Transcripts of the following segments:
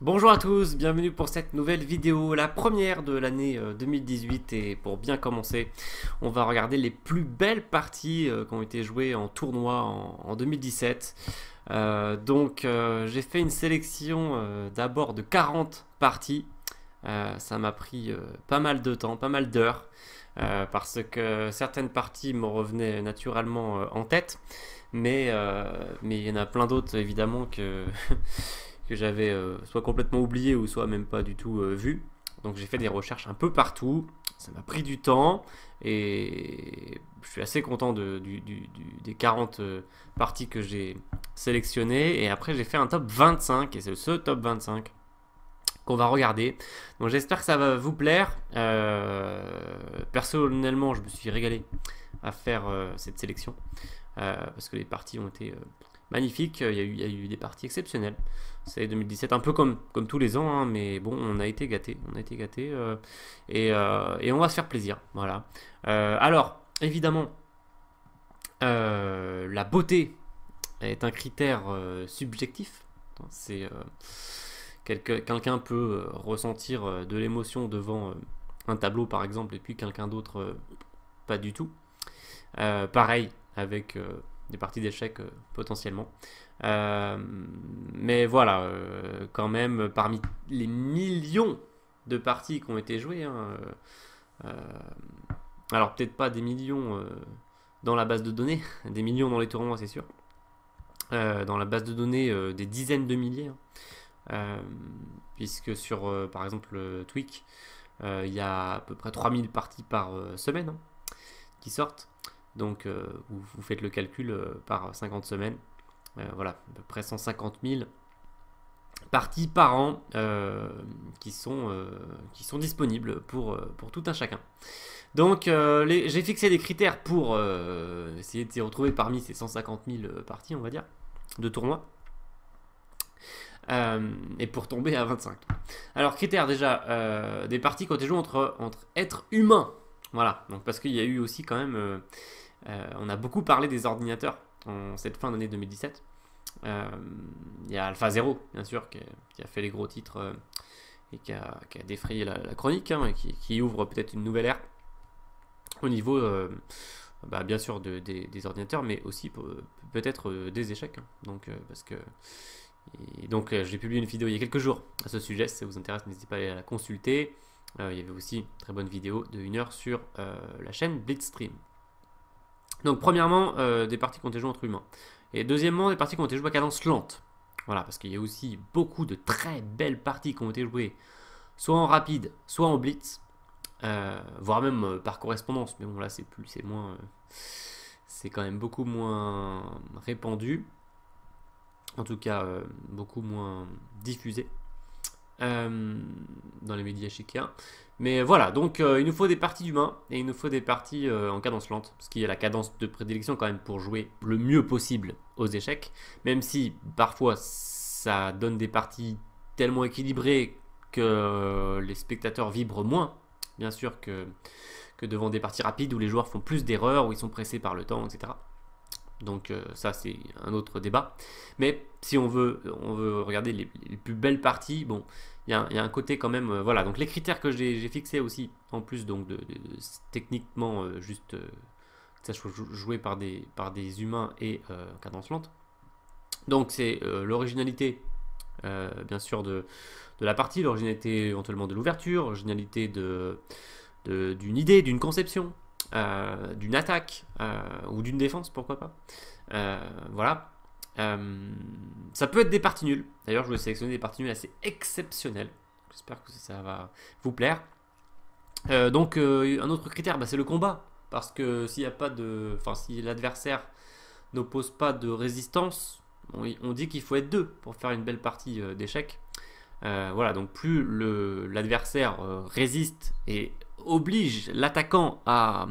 Bonjour à tous, bienvenue pour cette nouvelle vidéo, la première de l'année 2018. Et pour bien commencer, on va regarder les plus belles parties qui ont été jouées en tournoi en 2017. J'ai fait une sélection d'abord de 40 parties. Ça m'a pris pas mal de temps, pas mal d'heures, parce que certaines parties me revenaient naturellement en tête, mais il y en a plein d'autres évidemment que j'avais soit complètement oublié ou soit même pas du tout vu. Donc j'ai fait des recherches un peu partout, ça m'a pris du temps et je suis assez content des 40 parties que j'ai sélectionnées. Et après j'ai fait un top 25 et c'est ce top 25 qu'on va regarder. Donc j'espère que ça va vous plaire. Personnellement, je me suis régalé à faire cette sélection parce que les parties ont été magnifiques. Il y a eu des parties exceptionnelles. C'est 2017, un peu comme tous les ans, hein, mais bon, on a été gâtés. On a été gâtés et on va se faire plaisir. Voilà. Alors, évidemment, la beauté est un critère subjectif. C'est quelqu'un peut ressentir de l'émotion devant un tableau par exemple et puis quelqu'un d'autre pas du tout. Pareil avec des parties d'échecs potentiellement. Mais voilà, quand même parmi les millions de parties qui ont été jouées, hein, euh, alors peut-être pas des millions dans la base de données, des millions dans les tournois c'est sûr, dans la base de données des dizaines de milliers, hein. Euh, Puisque sur par exemple Twitch, il y a à peu près 3000 parties par semaine, hein, qui sortent. Donc vous faites le calcul par 50 semaines. Voilà, à peu près 150 000 parties par an qui sont disponibles pour tout un chacun. Donc j'ai fixé des critères pour essayer de s'y retrouver parmi ces 150 000 parties, on va dire, de tournois. Et pour tomber à 25. Alors, critère déjà, des parties quand tu joues entre êtres humains. Voilà, donc parce qu'il y a eu aussi quand même, on a beaucoup parlé des ordinateurs en cette fin d'année 2017. Il y a Alpha Zero, bien sûr, qui a fait les gros titres et qui a défrayé la chronique, hein, qui ouvre peut-être une nouvelle ère au niveau, bien sûr, des ordinateurs, mais aussi peut-être des échecs. Hein. Donc, parce que et donc j'ai publié une vidéo il y a quelques jours à ce sujet, si ça vous intéresse n'hésitez pas à aller la consulter. Il y avait aussi une très bonne vidéo de 1 heure sur la chaîne Blitzstream. Donc premièrement, des parties qui ont été jouées entre humains. Et deuxièmement, des parties qui ont été jouées à cadence lente. Voilà, parce qu'il y a aussi beaucoup de très belles parties qui ont été jouées soit en rapide, soit en blitz, voire même par correspondance. Mais bon là c'est moins, c'est quand même beaucoup moins répandu. En tout cas beaucoup moins diffusé dans les médias chiquiens. Mais voilà, donc il nous faut des parties d'humains et il nous faut des parties en cadence lente, ce qui est la cadence de prédilection quand même pour jouer le mieux possible aux échecs, même si parfois ça donne des parties tellement équilibrées que les spectateurs vibrent moins, bien sûr, que devant des parties rapides où les joueurs font plus d'erreurs, où ils sont pressés par le temps, etc. Donc ça c'est un autre débat. Mais si on veut regarder les plus belles parties, bon, il y a un côté quand même, voilà. Donc les critères que j'ai fixés aussi, en plus donc techniquement juste que ça soit joué par des humains et cadence lente. Donc c'est l'originalité, bien sûr, de la partie, l'originalité éventuellement de l'ouverture, l'originalité d'une idée, d'une conception, d'une attaque ou d'une défense, pourquoi pas. Voilà. Ça peut être des parties nulles. D'ailleurs, je vais sélectionner des parties nulles assez exceptionnelles. J'espère que ça va vous plaire. Un autre critère, c'est le combat. Parce que s'il y a pas de, enfin, si l'adversaire n'oppose pas de résistance, on dit qu'il faut être deux pour faire une belle partie d'échecs. Voilà, donc plus l'adversaire résiste et oblige l'attaquant à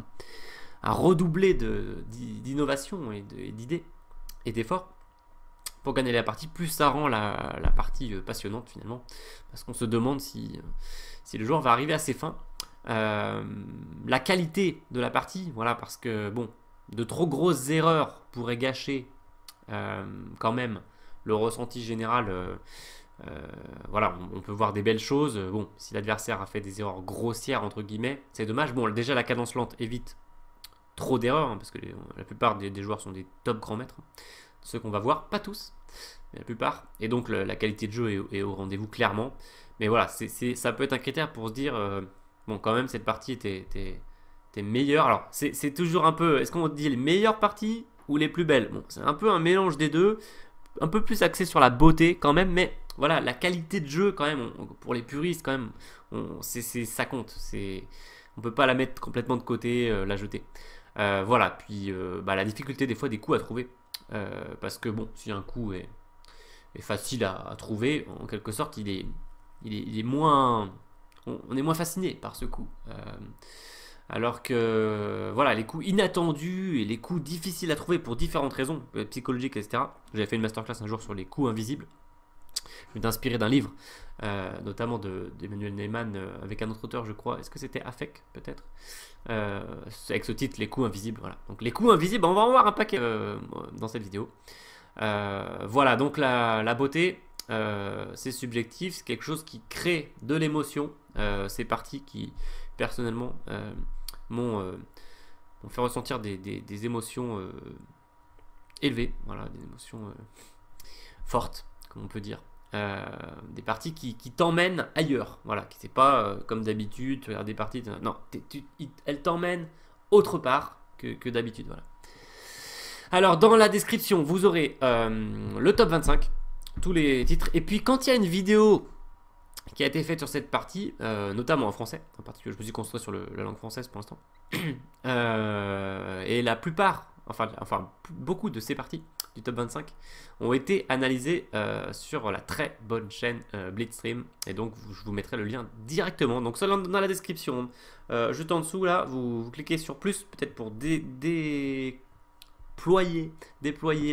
redoubler d'innovation et d'idées et d'efforts pour gagner la partie, plus ça rend la partie passionnante finalement, parce qu'on se demande si le joueur va arriver à ses fins. La qualité de la partie, voilà, parce que bon, de trop grosses erreurs pourraient gâcher quand même le ressenti général Voilà, on peut voir des belles choses. Bon, si l'adversaire a fait des erreurs grossières, entre guillemets, c'est dommage. Bon, déjà, la cadence lente évite trop d'erreurs, hein, parce que la plupart des joueurs sont des top grands maîtres. Ceux qu'on va voir, pas tous, mais la plupart. Et donc, la qualité de jeu est au rendez-vous, clairement. Mais voilà, ça peut être un critère pour se dire, bon, quand même, cette partie était meilleure. Alors, c'est toujours un peu, est-ce qu'on dit les meilleures parties ou les plus belles? Bon, c'est un peu un mélange des deux, un peu plus axé sur la beauté quand même, mais voilà, la qualité de jeu quand même, pour les puristes quand même, ça compte. On peut pas la mettre complètement de côté, la jeter. Voilà, puis la difficulté des fois des coups à trouver. Parce que bon, si un coup est facile à trouver, en quelque sorte, il est moins... On est moins fasciné par ce coup. Alors que voilà, les coups inattendus et les coups difficiles à trouver pour différentes raisons, psychologiques, etc. J'avais fait une masterclass un jour sur les coups invisibles. Je m'étais inspiré d'un livre, notamment d'Emmanuel Neyman, avec un autre auteur, je crois. Est-ce que c'était Afek, peut-être, avec ce titre, les coups invisibles. Voilà. Donc les coups invisibles, on va en voir un paquet dans cette vidéo. Voilà, donc la beauté, c'est subjectif, c'est quelque chose qui crée de l'émotion. C'est parties qui, personnellement, m'ont fait ressentir des émotions élevées, voilà, des émotions fortes, comme on peut dire. Des parties qui t'emmènent ailleurs, voilà, qui c'est pas comme d'habitude, tu regardes des parties, non, elles t'emmènent autre part que d'habitude, voilà. Alors dans la description, vous aurez le top 25, tous les titres, et puis quand il y a une vidéo qui a été faite sur cette partie, notamment en français, en particulier je me suis concentré sur la langue française pour l'instant, et la plupart, enfin beaucoup de ces parties du top 25 ont été analysées sur la très bonne chaîne Blitzstream, et donc je vous mettrai le lien directement, donc ça dans la description, juste en dessous là, vous cliquez sur plus, peut-être pour déployer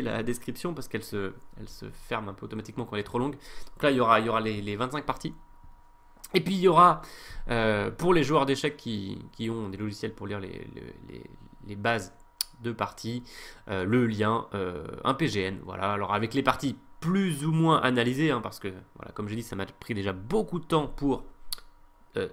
la description, parce qu'elle se ferme un peu automatiquement quand elle est trop longue. Donc là il y aura les 25 parties. Et puis il y aura, pour les joueurs d'échecs qui ont des logiciels pour lire les bases de parties, le lien, un PGN. Voilà. Alors avec les parties plus ou moins analysées, hein, parce que voilà, comme j'ai dit, ça m'a pris déjà beaucoup de temps pour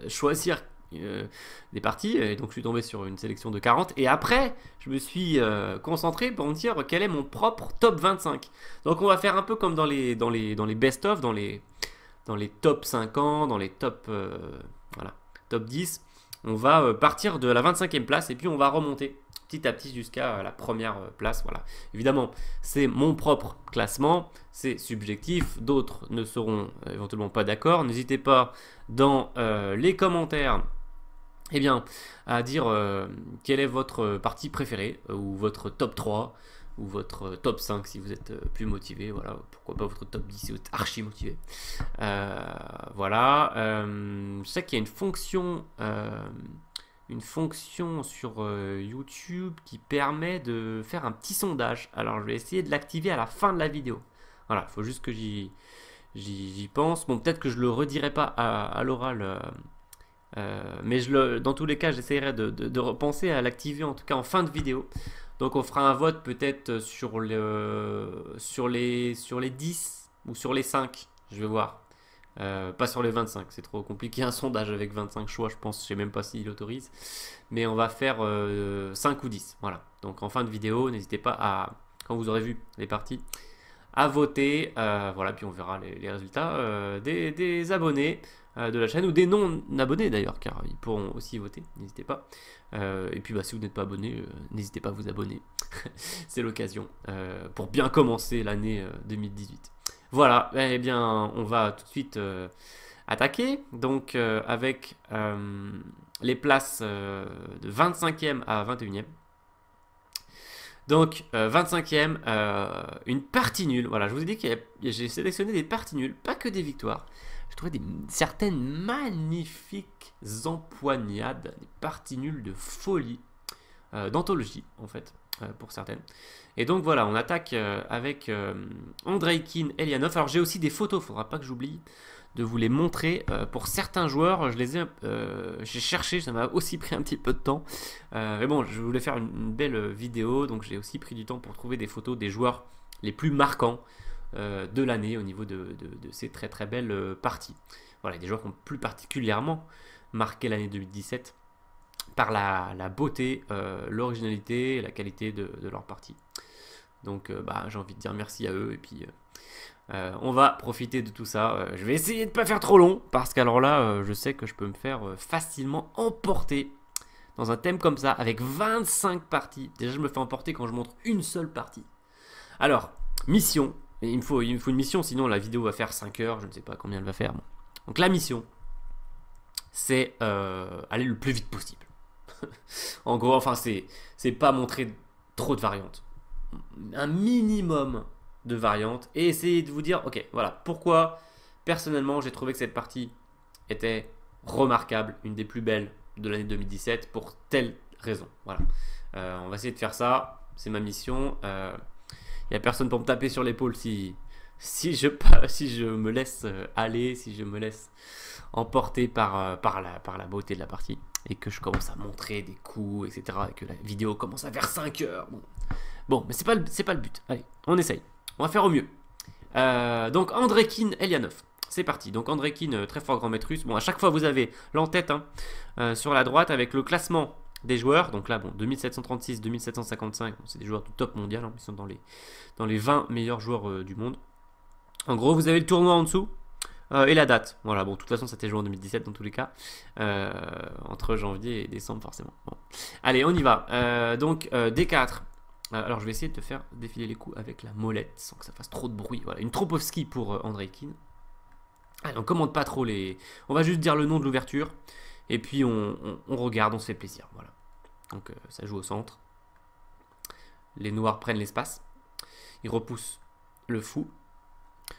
choisir des parties, et donc je suis tombé sur une sélection de 40, et après je me suis concentré pour me dire quel est mon propre top 25. Donc on va faire un peu comme dans les best-of, dans les top 50, dans les top, voilà, top 10. On va partir de la 25e place et puis on va remonter petit à petit jusqu'à la première place. Voilà. Évidemment, c'est mon propre classement, c'est subjectif, d'autres ne seront éventuellement pas d'accord. N'hésitez pas dans les commentaires, eh bien, à dire quelle est votre partie préférée, ou votre top 3, ou votre top 5 si vous êtes plus motivé. Voilà, pourquoi pas votre top 10 si vous êtes archi motivé. Voilà, je sais qu'il y a une fonction sur YouTube qui permet de faire un petit sondage. Alors je vais essayer de l'activer à la fin de la vidéo. Voilà, il faut juste que j'y pense. Bon, peut-être que je le redirai pas à l'oral, mais dans tous les cas, j'essaierai de repenser à l'activer, en tout cas en fin de vidéo. Donc on fera un vote peut-être sur les 10 ou sur les 5, je vais voir. Pas sur les 25, c'est trop compliqué un sondage avec 25 choix, je pense, je sais même pas s'il autorise. Mais on va faire 5 ou 10, voilà. Donc en fin de vidéo, n'hésitez pas quand vous aurez vu les parties, à voter. Voilà, puis on verra les résultats des abonnés de la chaîne, ou des non-abonnés d'ailleurs, car ils pourront aussi voter, n'hésitez pas. Et puis si vous n'êtes pas abonné, n'hésitez pas à vous abonner, c'est l'occasion pour bien commencer l'année 2018. Voilà, eh bien on va tout de suite attaquer, donc avec les places de 25e à 21e. Donc 25e, une partie nulle. Voilà, je vous ai dit que j'ai sélectionné des parties nulles, pas que des victoires. J'ai trouvé certaines magnifiques empoignades, des parties nulles de folie, d'anthologie en fait, pour certaines. Et donc voilà, on attaque avec Andreïkin, Elianov. Alors j'ai aussi des photos, faudra pas que j'oublie de vous les montrer. Pour certains joueurs, j'ai cherché, ça m'a aussi pris un petit peu de temps. Mais bon, je voulais faire une belle vidéo, donc j'ai aussi pris du temps pour trouver des photos des joueurs les plus marquants de l'année au niveau de ces très très belles parties. Voilà, des joueurs qui ont plus particulièrement marqué l'année 2017 par la beauté, l'originalité et la qualité de leur partie. Donc j'ai envie de dire merci à eux et puis on va profiter de tout ça. Je vais essayer de ne pas faire trop long parce qu'alors là je sais que je peux me faire facilement emporter dans un thème comme ça avec 25 parties. Déjà je me fais emporter quand je montre une seule partie. Alors, mission. Il me faut une mission sinon la vidéo va faire 5 heures. Je ne sais pas combien elle va faire. Bon. Donc la mission c'est aller le plus vite possible. En gros, enfin c'est pas montrer trop de variantes. Un minimum de variantes et essayer de vous dire, ok, voilà, pourquoi personnellement j'ai trouvé que cette partie était remarquable, une des plus belles de l'année 2017 pour telle raison. Voilà, on va essayer de faire ça, c'est ma mission. Il n'y a personne pour me taper sur l'épaule si je me laisse aller, si je me laisse emporter par la beauté de la partie et que je commence à montrer des coups, etc. et que la vidéo commence à faire 5 heures. Bon, mais c'est pas le but. Allez, on essaye. On va faire au mieux. Donc Andrekin Elianov. C'est parti. Donc Andrekin, très fort grand maître russe. Bon, à chaque fois vous avez l'en-tête sur la droite avec le classement des joueurs. Donc là, bon, 2736, 2755. Bon, c'est des joueurs du top mondial. Ils sont dans les 20 meilleurs joueurs du monde. En gros, vous avez le tournoi en dessous. Et la date. Voilà, bon, de toute façon, ça s'était joué en 2017 dans tous les cas. Entre janvier et décembre, forcément. Bon. Allez, on y va. Donc, D4. Alors, je vais essayer de te faire défiler les coups avec la molette sans que ça fasse trop de bruit. Voilà, une Tropovski pour Andrekin. Allez, on commande pas trop les... On va juste dire le nom de l'ouverture. Et puis, on regarde, on se fait plaisir. Voilà. Donc, ça joue au centre. Les noirs prennent l'espace. Ils repoussent le fou.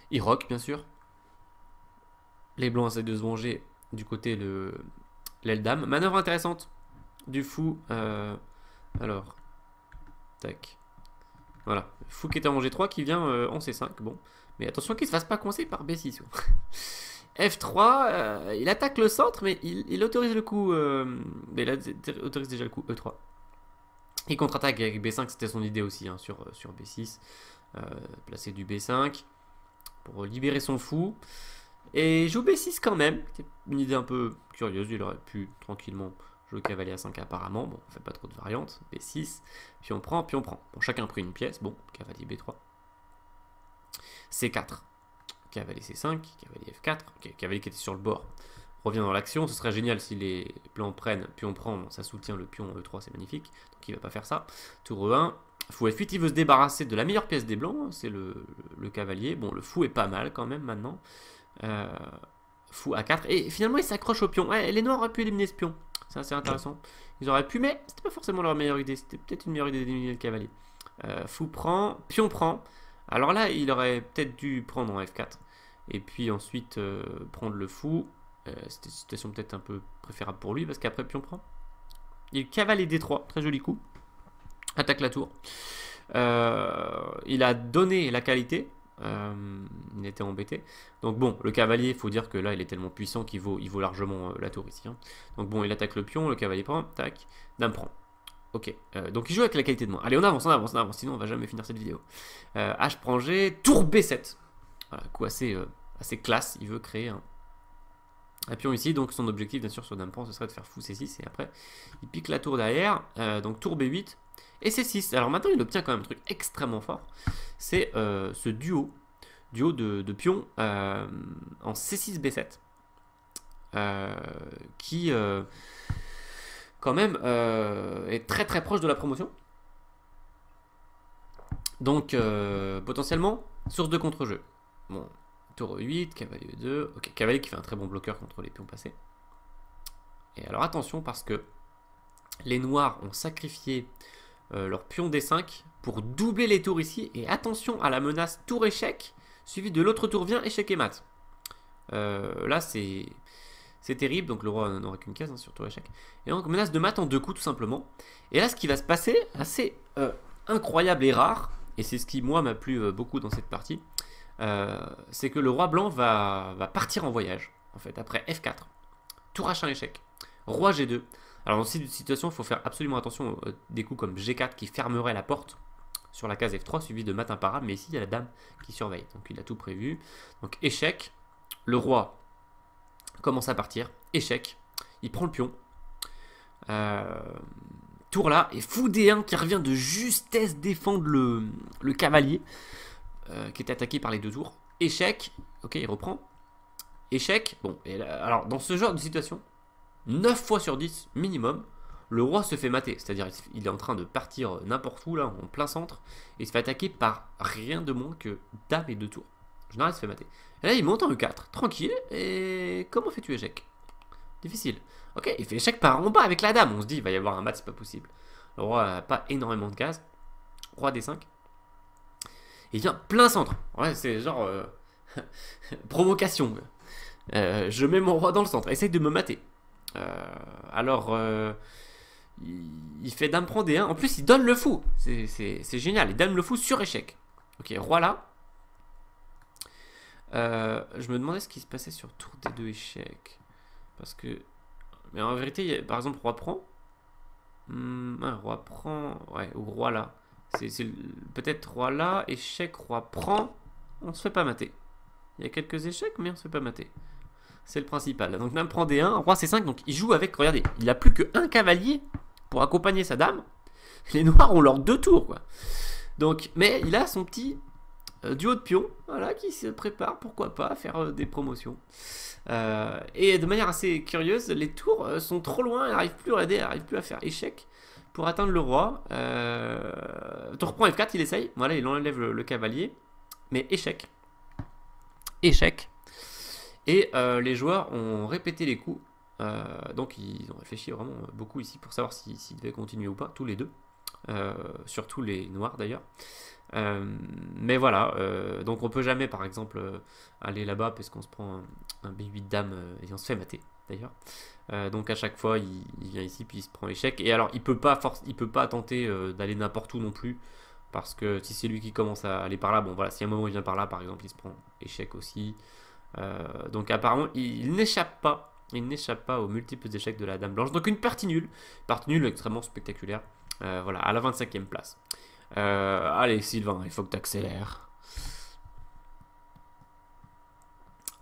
Ils rock, bien sûr. Les blancs essaient de se venger du côté de l'aile dame. Manœuvre intéressante du fou. Alors, tac. Voilà. Fou qui était en G3 qui vient en C5. Bon. Mais attention qu'il ne se fasse pas coincer par B6. F3, il attaque le centre, mais il autorise le coup. Il autorise déjà le coup E3. Il contre-attaque avec B5, c'était son idée aussi sur B6. Placer du B5 pour libérer son fou. Et joue B6 quand même. C'est une idée un peu curieuse. Il aurait pu tranquillement jouer cavalier A5 apparemment. Bon, on fait pas trop de variantes. B6. Puis on prend, puis on prend. Bon, chacun a pris une pièce. Bon, cavalier B3. C4. Cavalier C5. Cavalier F4. Ok, cavalier qui était sur le bord revient dans l'action. Ce serait génial si les blancs prennent, puis on prend. Bon, ça soutient le pion E3, c'est magnifique. Donc il va pas faire ça. Tour E1. Fou F8, il veut se débarrasser de la meilleure pièce des blancs. C'est le cavalier. Bon, le fou est pas mal quand même maintenant. Fou A4 et finalement il s'accroche au pion. Ouais, les noirs auraient pu éliminer ce pion, c'est assez intéressant. Ils auraient pu, mais c'était pas forcément leur meilleure idée. C'était peut-être une meilleure idée d'éliminer le cavalier. Fou prend, pion prend. Alors là il aurait peut-être dû prendre en F4 et puis ensuite prendre le fou. C'était une situation peut-être un peu préférable pour lui parce qu'après pion prend. Il cavalier D3, très joli coup. Attaque la tour. Il a donné la qualité. Il était embêté. Donc bon, le cavalier, il faut dire que là, il est tellement puissant qu'il vaut largement la tour ici. Donc bon, il attaque le pion, le cavalier prend, tac, dame prend. Ok, donc il joue avec la qualité de moins. Allez, on avance, sinon on va jamais finir cette vidéo. H prend G, tour B7. Voilà, coup assez classe, il veut créer un pion ici. Donc son objectif, bien sûr, sur dame prend, ce serait de faire fou C6. Et après, il pique la tour derrière. Donc tour B8. Et C6. Alors maintenant, il obtient quand même un truc extrêmement fort. C'est ce duo de pions en C6 B7 qui quand même est très très proche de la promotion. Donc potentiellement source de contre-jeu. Bon, tour E8, cavalier E2. Ok, cavalier qui fait un très bon bloqueur contre les pions passés. Et alors attention parce que les noirs ont sacrifié leur pion D5 pour doubler les tours ici. Et attention à la menace tour échec, suivi de l'autre tour vient échec et mat. Là c'est terrible, donc le roi n'aura qu'une case sur tour échec. Et donc menace de mat en 2 coups tout simplement. Et là ce qui va se passer, assez incroyable et rare, et c'est ce qui moi m'a plu beaucoup dans cette partie, c'est que le roi blanc va partir en voyage, en fait, après F4. Tour H1 échec. Roi G2. Alors dans cette situation, il faut faire absolument attention des coups comme G4 qui fermerait la porte sur la case F3 suivi de mat imparable, mais ici il y a la dame qui surveille, donc il a tout prévu. Donc échec, le roi commence à partir, échec, il prend le pion, tour là, et fou D1 qui revient de justesse défendre le cavalier, qui est attaqué par les deux tours, échec, ok il reprend, échec, bon, et là, alors dans ce genre de situation, 9 fois sur 10 minimum, le roi se fait mater, c'est-à-dire il est en train de partir n'importe où là, en plein centre, et il se fait attaquer par rien de moins que dame et deux tours. En général il se fait mater. Et là il monte en E4, tranquille, et comment fais-tu échec? Difficile. Ok, il fait échec par en bas avec la dame, on se dit il va y avoir un mat, c'est pas possible. Le roi n'a pas énormément de cases, roi D5, et il vient plein centre, ouais c'est genre provocation. Je mets mon roi dans le centre, essaye de me mater. Alors, il fait dame prend D1. En plus, il donne le fou. C'est génial. Il donne le fou sur échec. Ok, roi là. Je me demandais ce qui se passait sur tour D2 échec. Parce que. Mais en vérité, par exemple, roi prend. Roi prend. Ouais, ou roi là. C'est peut-être roi là. Échec, roi prend. On se fait pas mater. Il y a quelques échecs, mais on se fait pas mater. C'est le principal. Donc dame prend D1, roi C5, donc il joue avec, regardez, il n'a plus qu'un cavalier pour accompagner sa dame. Les noirs ont leurs deux tours, quoi. Donc, mais il a son petit duo de pions, voilà, qui se prépare, pourquoi pas, à faire des promotions. Et de manière assez curieuse, les tours sont trop loin, elle n'arrive plus à aider, elle n'arrive plus à faire échec pour atteindre le roi. Tour prend F4, il essaye, voilà, il enlève le cavalier, mais échec. Échec. Et les joueurs ont répété les coups, donc ils ont réfléchi vraiment beaucoup ici pour savoir s'ils devaient continuer ou pas, tous les deux, surtout les noirs d'ailleurs. Mais voilà, donc on peut jamais par exemple aller là-bas parce qu'on se prend un B8 dame et on se fait mater d'ailleurs. Donc à chaque fois il vient ici puis il se prend échec, et alors il peut pas tenter d'aller n'importe où non plus. Parce que si c'est lui qui commence à aller par là, bon voilà, si à un moment il vient par là par exemple, il se prend échec aussi. Donc apparemment il n'échappe pas aux multiples échecs de la dame blanche. Donc une partie nulle extrêmement spectaculaire. Voilà, à la 25e place. Allez Sylvain, il faut que tu accélères.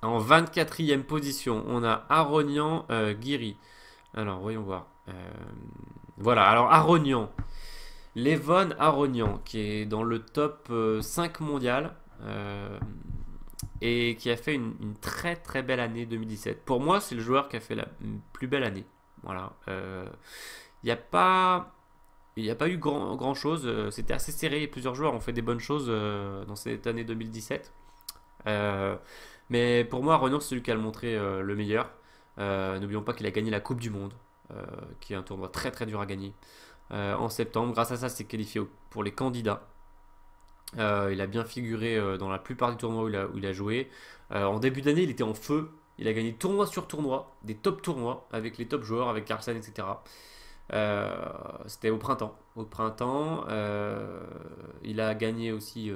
En 24e position, on a Aronian Guiri. Alors voyons voir. Voilà, alors Aronian, Levon Aronian, qui est dans le top 5 mondial. Et qui a fait une très très belle année 2017. Pour moi, c'est le joueur qui a fait la plus belle année. Voilà. Il n'y a pas eu grand chose. C'était assez serré. Plusieurs joueurs ont fait des bonnes choses dans cette année 2017. Mais pour moi, Rognon, c'est celui qui a montré le meilleur. N'oublions pas qu'il a gagné la Coupe du Monde, qui est un tournoi très très dur à gagner, en septembre. Grâce à ça, c'est qualifié pour les candidats. Il a bien figuré dans la plupart des tournois où il a joué. En début d'année, il était en feu. Il a gagné tournoi sur tournoi, des top tournois avec les top joueurs, avec Carlsen, etc. C'était au printemps. Il a gagné aussi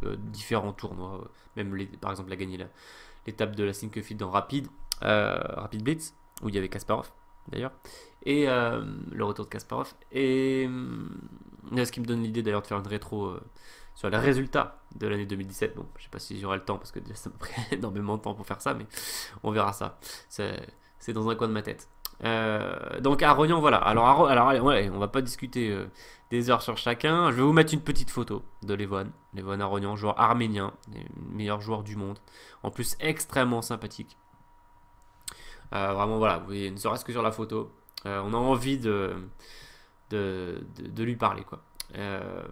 différents tournois. Même par exemple, il a gagné l'étape de la Sinquefield dans Rapid Blitz, où il y avait Kasparov d'ailleurs, et le retour de Kasparov. Et ce qui me donne l'idée d'ailleurs de faire une rétro sur les résultats de l'année 2017. Bon, je sais pas si j'aurai le temps parce que déjà ça m'a pris énormément de temps pour faire ça, mais on verra ça. C'est dans un coin de ma tête. Donc Aronian, voilà. Alors allez, ouais, on va pas discuter des heures sur chacun. Je vais vous mettre une petite photo de Levon Aronian, joueur arménien, meilleur joueur du monde. En plus extrêmement sympathique. Vraiment voilà, vous voyez, ne serait-ce que sur la photo, on a envie de lui parler, quoi.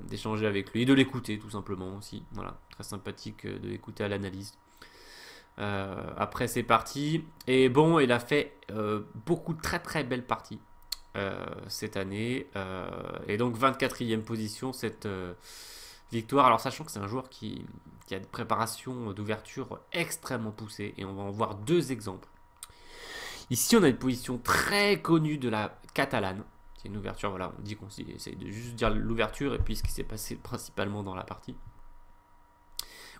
D'échanger avec lui, de l'écouter tout simplement aussi. Voilà, très sympathique de l'écouter à l'analyse. Après c'est parti, et bon, il a fait beaucoup de très très belles parties cette année, et donc 24e position cette victoire. Alors sachant que c'est un joueur qui a des préparations d'ouverture extrêmement poussées, et on va en voir deux exemples. Ici on a une position très connue de la catalane. C'est une ouverture, voilà, on dit qu'on essaie de juste dire l'ouverture et puis ce qui s'est passé principalement dans la partie.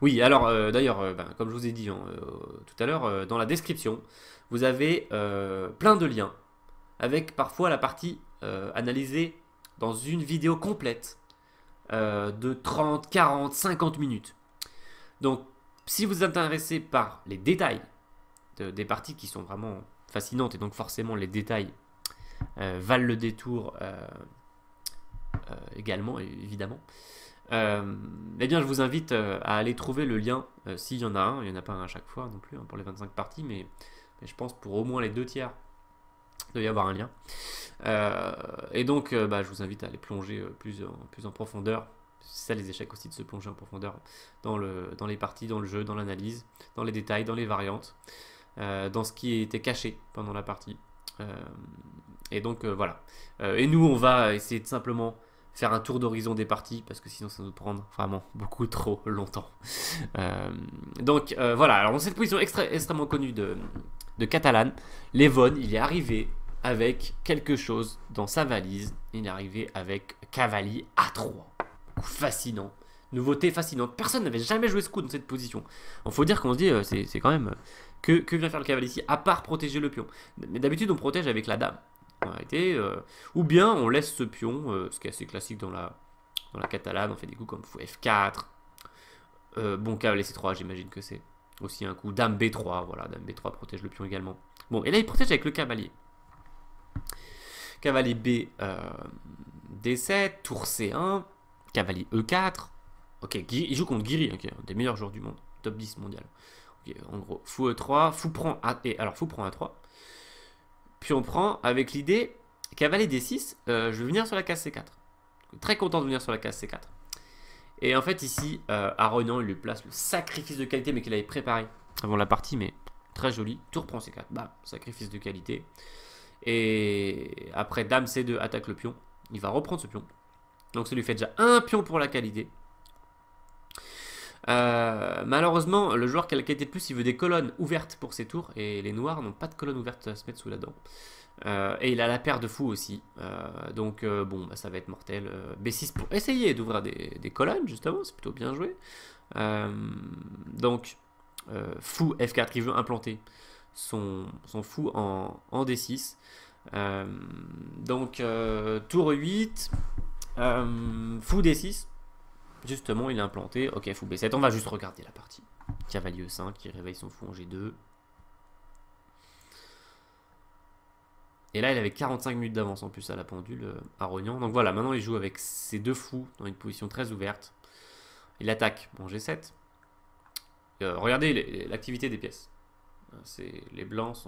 Oui, alors d'ailleurs, comme je vous ai dit tout à l'heure, dans la description, vous avez plein de liens avec parfois la partie analysée dans une vidéo complète de 30, 40, 50 minutes. Donc, si vous êtes intéressé par les détails des parties qui sont vraiment fascinantes, et donc forcément les détails valent le détour également, évidemment, eh bien je vous invite à aller trouver le lien, s'il y en a un, il n'y en a pas un à chaque fois non plus, hein, pour les 25 parties, mais je pense pour au moins les 2 tiers, il doit y avoir un lien. Et donc je vous invite à aller plonger plus en profondeur. C'est ça les échecs aussi, de se plonger en profondeur dans les parties, dans le jeu, dans l'analyse, dans les détails, dans les variantes, dans ce qui était caché pendant la partie. Et donc voilà. Et nous on va essayer de simplement faire un tour d'horizon des parties, parce que sinon ça va nous prendre vraiment beaucoup trop longtemps. Donc voilà, alors dans cette position extrêmement connue de Catalan, Levon, il est arrivé avec quelque chose dans sa valise. Il est arrivé avec cavalier A3. Fascinant. Nouveauté fascinante. Personne n'avait jamais joué ce coup dans cette position. Il faut dire qu'on se dit, c'est quand même... Que vient faire le cavalier ici, à part protéger le pion. Mais d'habitude, on protège avec la dame. En réalité, ou bien on laisse ce pion, ce qui est assez classique dans la catalane. On fait des coups comme fou F4. Bon, cavalier C3, j'imagine que c'est aussi un coup. Dame B3, voilà, dame B3 protège le pion également. Bon, et là, il protège avec le cavalier. Cavalier B, D7, tour C1, cavalier E4. Ok, il joue contre Guiri, okay, un des meilleurs joueurs du monde, top 10 mondial. Okay, en gros, fou E3, fou prend A3. Puis on prend avec l'idée, cavalier D6, je vais venir sur la case C4. Très content de venir sur la case C4. Et en fait ici, Aronian, il lui place le sacrifice de qualité, mais qu'il avait préparé avant la partie, mais très joli. Tour prend C4, bam, sacrifice de qualité. Et après, dame C2 attaque le pion. Il va reprendre ce pion. Donc ça lui fait déjà un pion pour la qualité. Malheureusement, le joueur qui a la qualité de plus, il veut des colonnes ouvertes pour ses tours. Et les noirs n'ont pas de colonnes ouvertes à se mettre sous la dent. Et il a la paire de fous aussi. Donc bon, ça va être mortel. B6 pour essayer d'ouvrir des colonnes, justement. C'est plutôt bien joué. Donc, fou F4, il veut implanter son fou en D6. Donc, tour 8. Fou D6. Justement, il est implanté. Ok, fou B7. On va juste regarder la partie. Cavalier E5 qui réveille son fou en G2. Et là, il avait 45 minutes d'avance en plus à la pendule, Aronian. Donc voilà, maintenant il joue avec ses deux fous dans une position très ouverte. Il attaque en G7. Regardez l'activité des pièces. Les blancs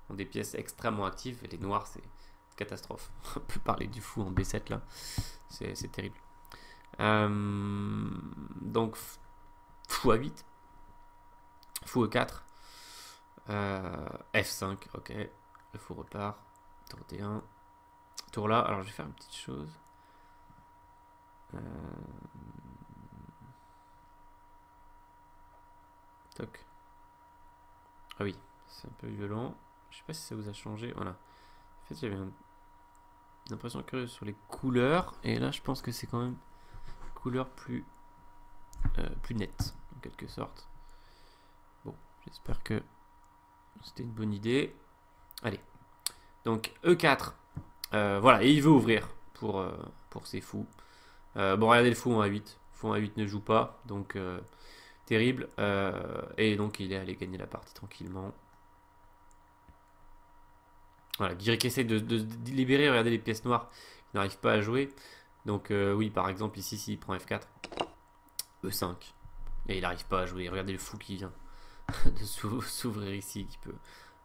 ont des pièces extrêmement actives et les noirs, c'est catastrophe. On peut parler du fou en B7 là. C'est terrible. Donc, fou A8. Fou E4. F5, ok. Le fou repart. Tour D1. Tour là. Alors, je vais faire une petite chose. Toc. Ah oui, c'est un peu violent. Je sais pas si ça vous a changé. Voilà. En fait, j'avais une impression curieuse sur les couleurs. Et là, je pense que c'est quand même une couleur plus nette, en quelque sorte. Bon, j'espère que c'était une bonne idée. Allez. Donc, E4. Voilà, et il veut ouvrir pour ses fous. Bon, regardez le fou en A8. Fou en A8 ne joue pas, donc terrible. Et donc, il est allé gagner la partie tranquillement. Voilà, Guiric essaie de libérer, regardez les pièces noires. Il n'arrive pas à jouer. Donc, oui, par exemple, ici, s'il prend F4, E5. Et il n'arrive pas à jouer. Regardez le fou qui vient de s'ouvrir ici, qui peut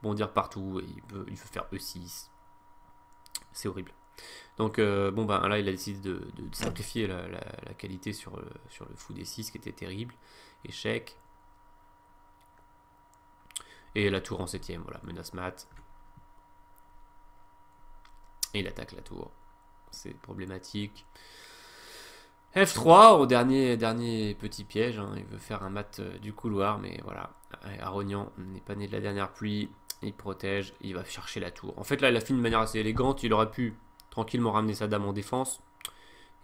bondir partout. Et il peut faire E6. C'est horrible. Donc, bon, ben là, il a décidé de sacrifier la qualité sur le fou D6, qui était terrible. Échec. Et la tour en 7ème, voilà, menace mat. Et il attaque la tour. C'est problématique. F3 au dernier petit piège. Hein. Il veut faire un mat du couloir, mais voilà. Aronian n'est pas né de la dernière pluie. Il protège. Il va chercher la tour. En fait, là, il a fait d'une manière assez élégante. Il aurait pu tranquillement ramener sa dame en défense.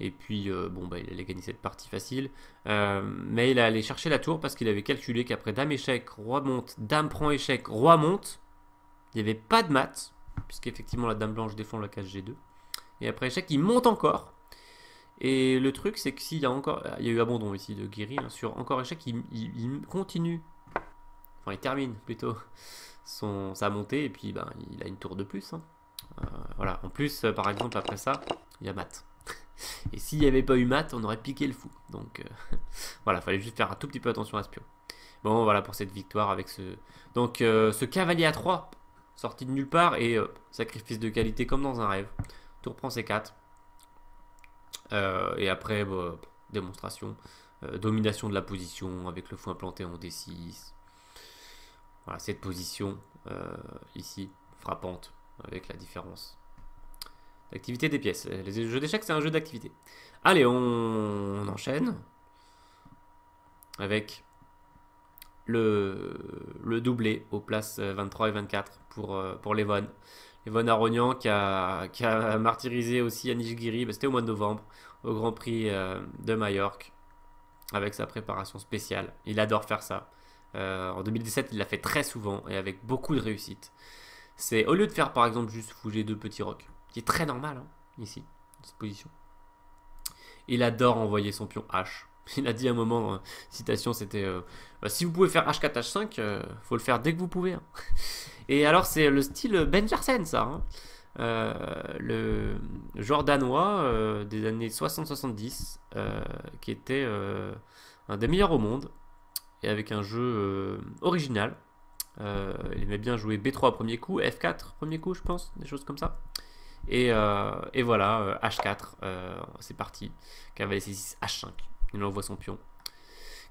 Et puis, bon, bah, il allait gagner cette partie facile. Mais il est allé chercher la tour parce qu'il avait calculé qu'après dame échec, roi monte, dame prend échec, roi monte. Il n'y avait pas de mat. Puisqu'effectivement, la dame blanche défend la case G2. Et après échec, il monte encore. Et le truc, c'est que s'il y a encore... Il y a eu abandon ici de Guiri, hein, sur encore échec, il continue. Enfin, il termine plutôt sa montée, et puis ben, il a une tour de plus. Hein. Voilà. En plus, par exemple, après ça, il y a mat. Et s'il n'y avait pas eu mat, on aurait piqué le fou. Donc voilà, il fallait juste faire un tout petit peu attention à ce pion. Bon, voilà pour cette victoire avec ce... Donc ce cavalier à 3, sorti de nulle part, et sacrifice de qualité comme dans un rêve. Tour prend C4. Et après, bah, démonstration. Domination de la position avec le fou implanté en D6. Voilà, cette position ici, frappante, avec la différence d'activité des pièces. Les jeux d'échecs, c'est un jeu d'activité. Allez, on enchaîne avec le doublé aux places 23 et 24 pour Levon. Levon Aronian qui a martyrisé aussi Anish Giri, bah, c'était au mois de novembre, au Grand Prix de Majorque, avec sa préparation spéciale. Il adore faire ça. En 2017, il l'a fait très souvent et avec beaucoup de réussite. C'est au lieu de faire par exemple juste fou G2 petit roc, qui est très normal hein, ici, dans cette position. Il adore envoyer son pion H. Il a dit à un moment, citation, c'était si vous pouvez faire H4, H5, faut le faire dès que vous pouvez. Hein. Et alors c'est le style Ben Jarsen ça. Hein. Le joueur danois des années 60-70 qui était un des meilleurs au monde et avec un jeu original. Il aimait bien jouer B3 premier coup, F4 premier coup je pense, des choses comme ça. Et voilà, H4, c'est parti. Cavalier C6, H5. Il envoie son pion.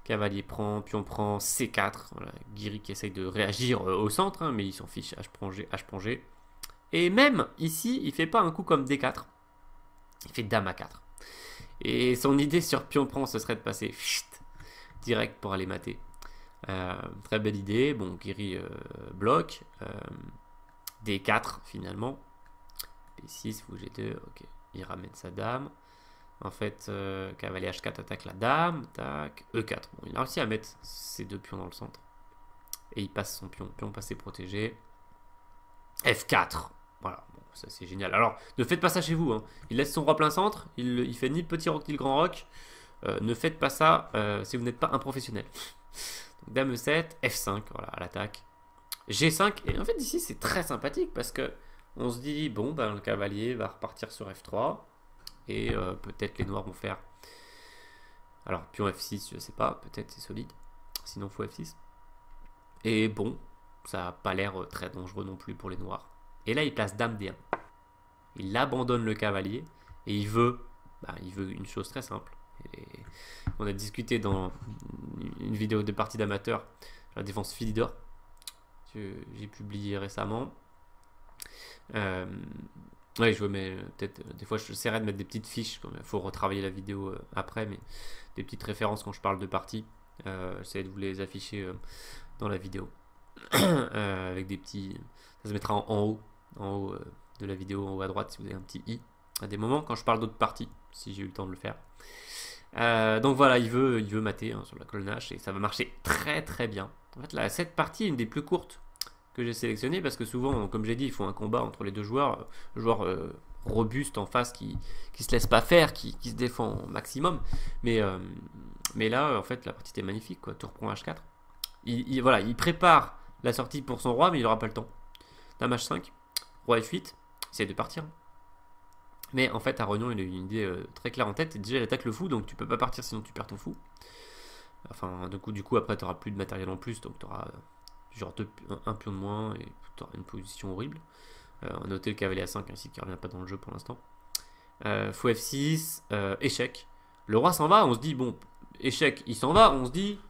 Cavalier prend, pion prend, C4. Voilà, Guiri qui essaye de réagir au centre, hein, mais il s'en fiche. H prend G, H prend G. Et même ici, il fait pas un coup comme D4. Il fait Dame A4. Et son idée sur pion prend, ce serait de passer direct pour aller mater. Très belle idée. Bon, Guiri bloque. D4 finalement. P6, fou G2. Ok, il ramène sa dame. En fait, cavalier H4 attaque la dame, tac, E4. Bon, il a réussi à mettre ses deux pions dans le centre. Et il passe son pion. Pion passé protégé. F4. Voilà, bon, ça c'est génial. Alors, ne faites pas ça chez vous. Hein. Il laisse son roi plein centre. Il fait ni le petit roc ni le grand roc. Ne faites pas ça si vous n'êtes pas un professionnel. Donc, dame E7, F5, voilà, à l'attaque. G5. Et en fait, ici, c'est très sympathique parce que on se dit, bon, ben, le cavalier va repartir sur F3. Et peut-être les noirs vont faire... Alors, pion F6, je sais pas, peut-être c'est solide. Sinon, faut F6. Et bon, ça n'a pas l'air très dangereux non plus pour les noirs. Et là, il place Dame D1. Il abandonne le cavalier et il veut une chose très simple. Et on a discuté dans une vidéo de partie d'amateurs, la défense Philidor, que j'ai publié récemment. Ouais, je mets peut-être des fois j'essaierai de mettre des petites fiches, il faut retravailler la vidéo après, mais des petites références quand je parle de partie. J'essaie de vous les afficher dans la vidéo avec des petits. Ça se mettra en haut de la vidéo, en haut à droite si vous avez un petit i à des moments quand je parle d'autres parties, si j'ai eu le temps de le faire. Donc voilà, il veut mater hein, sur la colonne H et ça va marcher très très bien. En fait, là, cette partie est une des plus courtes que j'ai sélectionné parce que souvent, comme j'ai dit, il faut un combat entre les deux joueurs, robuste en face qui se laisse pas faire, qui se défend au maximum. Mais là, en fait, la partie était magnifique, quoi. Tour prend H4. Voilà, il prépare la sortie pour son roi, mais il n'aura pas le temps. Dame H5, roi F8, essaye de partir. Mais en fait, Aronian, il a une idée très claire en tête. Déjà, il attaque le fou, donc tu peux pas partir sinon tu perds ton fou. Enfin, du coup après, tu n'auras plus de matériel en plus, donc tu auras genre un pion de moins et tu auras une position horrible. Notez le cavalier A5 ainsi qui ne revient pas dans le jeu pour l'instant. Fou F6, échec. Le roi s'en va, on se dit, bon, échec, il s'en va, on se dit,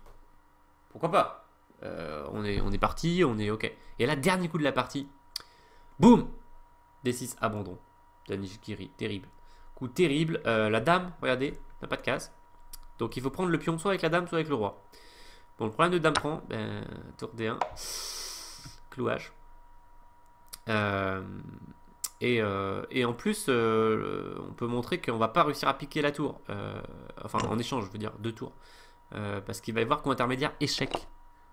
pourquoi pas. On est parti, on est ok. Et là, dernier coup de la partie, boum, D6, abandon. Anish Giri, terrible. Coup terrible. La dame, regardez, n'a pas de case. Donc il faut prendre le pion soit avec la dame, soit avec le roi. Bon, le problème de dame prend, tour D1, clouage. Et en plus, on peut montrer qu'on va pas réussir à piquer la tour. Enfin, en échange, je veux dire, 2 tours. Parce qu'il va y avoir comme intermédiaire échec.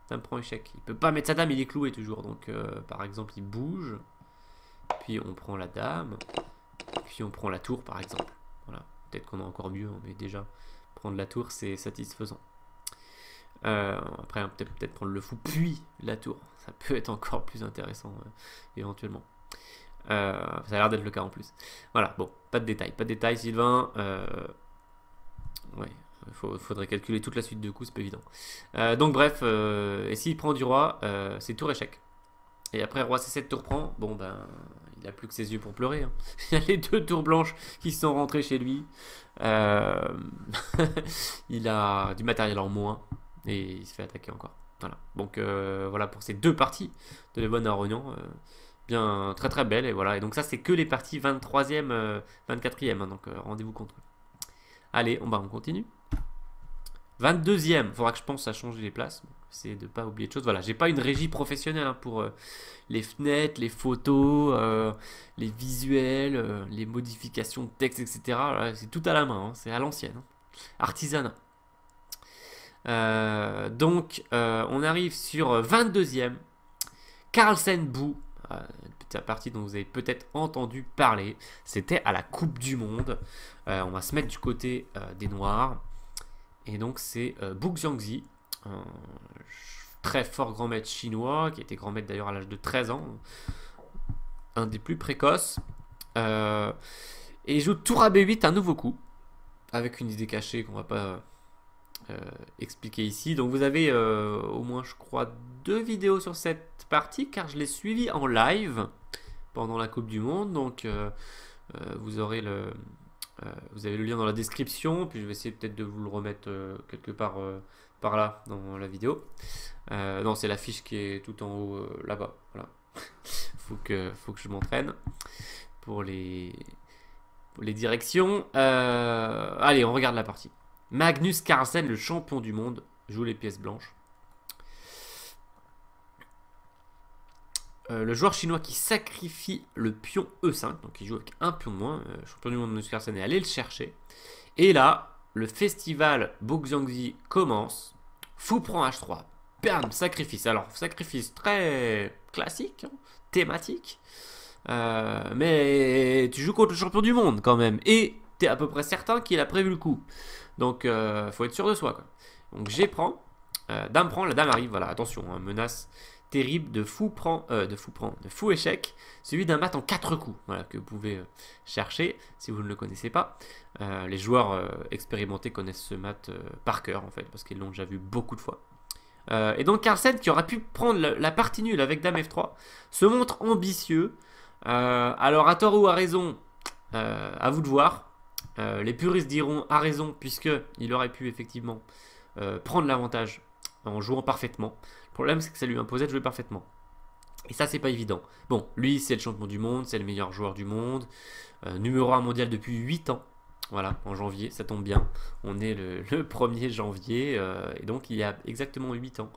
Dame prend échec. Il peut pas mettre sa dame, il est cloué toujours. Donc, par exemple, il bouge. Puis on prend la dame. Puis on prend la tour, par exemple. Voilà. peut-être qu'on a encore mieux, mais déjà, prendre la tour, c'est satisfaisant. Après, peut-être prendre le fou, puis la tour. Ça peut être encore plus intéressant, éventuellement. Ça a l'air d'être le cas en plus. Voilà, bon, pas de détails, Sylvain. Ouais, faudrait calculer toute la suite de coups, c'est pas évident. Donc bref, et s'il prend du roi, c'est tour échec. Et après, roi C7 tour prend, bon ben, il a plus que ses yeux pour pleurer. Hein. Il y a les 2 tours blanches qui sont rentrées chez lui. Il a du matériel en moins et il se fait attaquer encore. Voilà. Donc voilà pour ces 2 parties de Levon à Rognan. Bien, très très belle. Et voilà. Et donc ça, c'est que les parties 23e, 24e. Hein, donc rendez-vous contre eux. Allez, on continue. 22e, il faudra que je pense à changer les places. C'est de ne pas oublier de choses. Voilà, j'ai pas une régie professionnelle hein, pour les fenêtres, les photos, les visuels, les modifications de texte, etc. Voilà, c'est tout à la main, hein, c'est à l'ancienne. Hein. Artisanat. Donc, on arrive sur 22e. Carlsen Bou. Une petite partie dont vous avez peut-être entendu parler. C'était à la Coupe du Monde. On va se mettre du côté des Noirs. Et donc c'est Bu Xiangzi, un très fort grand maître chinois, qui a été grand maître d'ailleurs à l'âge de 13 ans, un des plus précoces. Et il joue tour à B8, un nouveau coup, avec une idée cachée qu'on va pas expliquer ici. Donc vous avez au moins je crois 2 vidéos sur cette partie, car je l'ai suivi en live pendant la Coupe du Monde. Donc vous aurez vous avez le lien dans la description, puis je vais essayer peut-être de vous le remettre quelque part par là dans la vidéo. Non, c'est la fiche qui est tout en haut là-bas. Voilà. faut que je m'entraîne pour les directions. Allez, on regarde la partie. Magnus Carlsen, le champion du monde, joue les pièces blanches. Le joueur chinois qui sacrifie le pion E5, donc il joue avec un pion de moins, champion du monde Magnus Carlsen est allé le chercher. Et là, le festival Bu Xiangzi commence. Fou prend H3, bam, sacrifice. Alors, sacrifice très classique, hein, thématique, mais tu joues contre le champion du monde quand même. Et tu es à peu près certain qu'il a prévu le coup. Donc, faut être sûr de soi. Quoi. Donc, G prend, dame prend, la dame arrive, voilà, attention, hein, menace terrible de fou échec, celui d'un mat en 4 coups, voilà, que vous pouvez chercher si vous ne le connaissez pas. Les joueurs expérimentés connaissent ce mat par cœur en fait, parce qu'ils l'ont déjà vu beaucoup de fois. Et donc Carlsen, qui aurait pu prendre la partie nulle avec dame F3, se montre ambitieux. Alors à tort ou à raison, à vous de voir. Les puristes diront à raison, puisqu'il aurait pu effectivement prendre l'avantage en jouant parfaitement. Le problème, c'est que ça lui imposait de jouer parfaitement. Et ça, c'est pas évident. Bon, lui, c'est le champion du monde, c'est le meilleur joueur du monde, numéro 1 mondial depuis 8 ans. Voilà, en janvier, ça tombe bien. On est le 1er janvier, et donc il y a exactement 8 ans.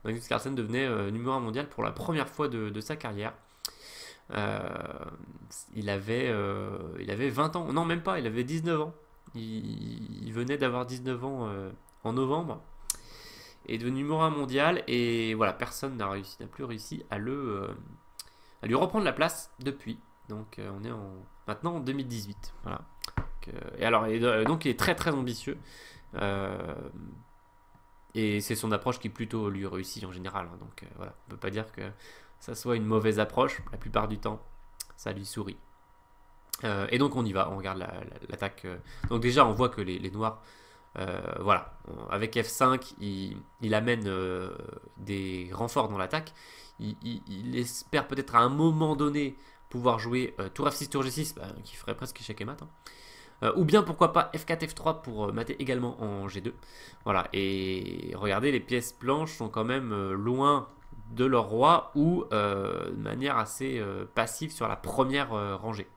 Magnus Carlsen devenait numéro 1 mondial pour la première fois de sa carrière. Il avait 20 ans, non même pas, il avait 19 ans. Il venait d'avoir 19 ans en novembre. Est devenu numéro 1 mondial et voilà, personne n'a plus réussi à lui reprendre la place depuis. Donc on est maintenant en 2018. Voilà. Donc il est très très ambitieux. Et c'est son approche qui plutôt lui réussit en général. Hein. Donc voilà, on peut pas dire que ça soit une mauvaise approche. La plupart du temps, ça lui sourit. Et donc on y va, on regarde l'attaque. Donc déjà on voit que les noirs... voilà, avec F5, il amène des renforts dans l'attaque. Il espère peut-être à un moment donné pouvoir jouer tour F6, tour G6, qui ferait presque échec et mat. Hein. Ou bien pourquoi pas F4, F3 pour mater également en G2. Voilà, et regardez, les pièces blanches sont quand même loin de leur roi ou de manière assez passive sur la première rangée.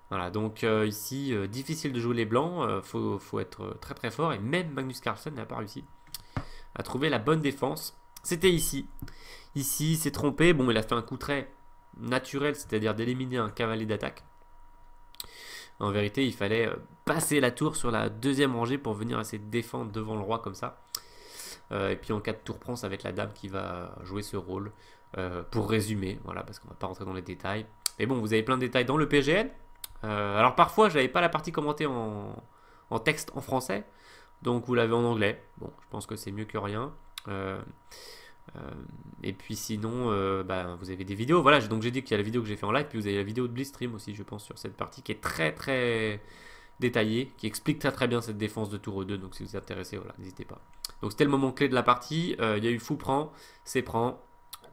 Voilà, donc ici, difficile de jouer les blancs, faut être très très fort, et même Magnus Carlsen n'a pas réussi à trouver la bonne défense. C'était ici. Ici, il s'est trompé, bon, il a fait un coup très naturel, c'est-à-dire d'éliminer un cavalier d'attaque. En vérité, il fallait passer la tour sur la deuxième rangée pour venir essayer de défendre devant le roi comme ça. Et puis en cas de tour prend, ça va être la dame qui va jouer ce rôle. Pour résumer, voilà, parce qu'on va pas rentrer dans les détails. Mais bon, vous avez plein de détails dans le PGN. Alors parfois, j'avais pas la partie commentée en texte en français, donc vous l'avez en anglais. Bon, je pense que c'est mieux que rien. Euh, euh, et puis sinon, bah, vous avez des vidéos. Voilà, donc j'ai dit qu'il y a la vidéo que j'ai fait en live, puis vous avez la vidéo de Blitzstream aussi, je pense, sur cette partie qui est très très détaillée, qui explique très très bien cette défense de tour 2. Donc si vous êtes intéressé, voilà, n'hésitez pas. Donc c'était le moment clé de la partie. Il y a eu fou prend, c'est prend.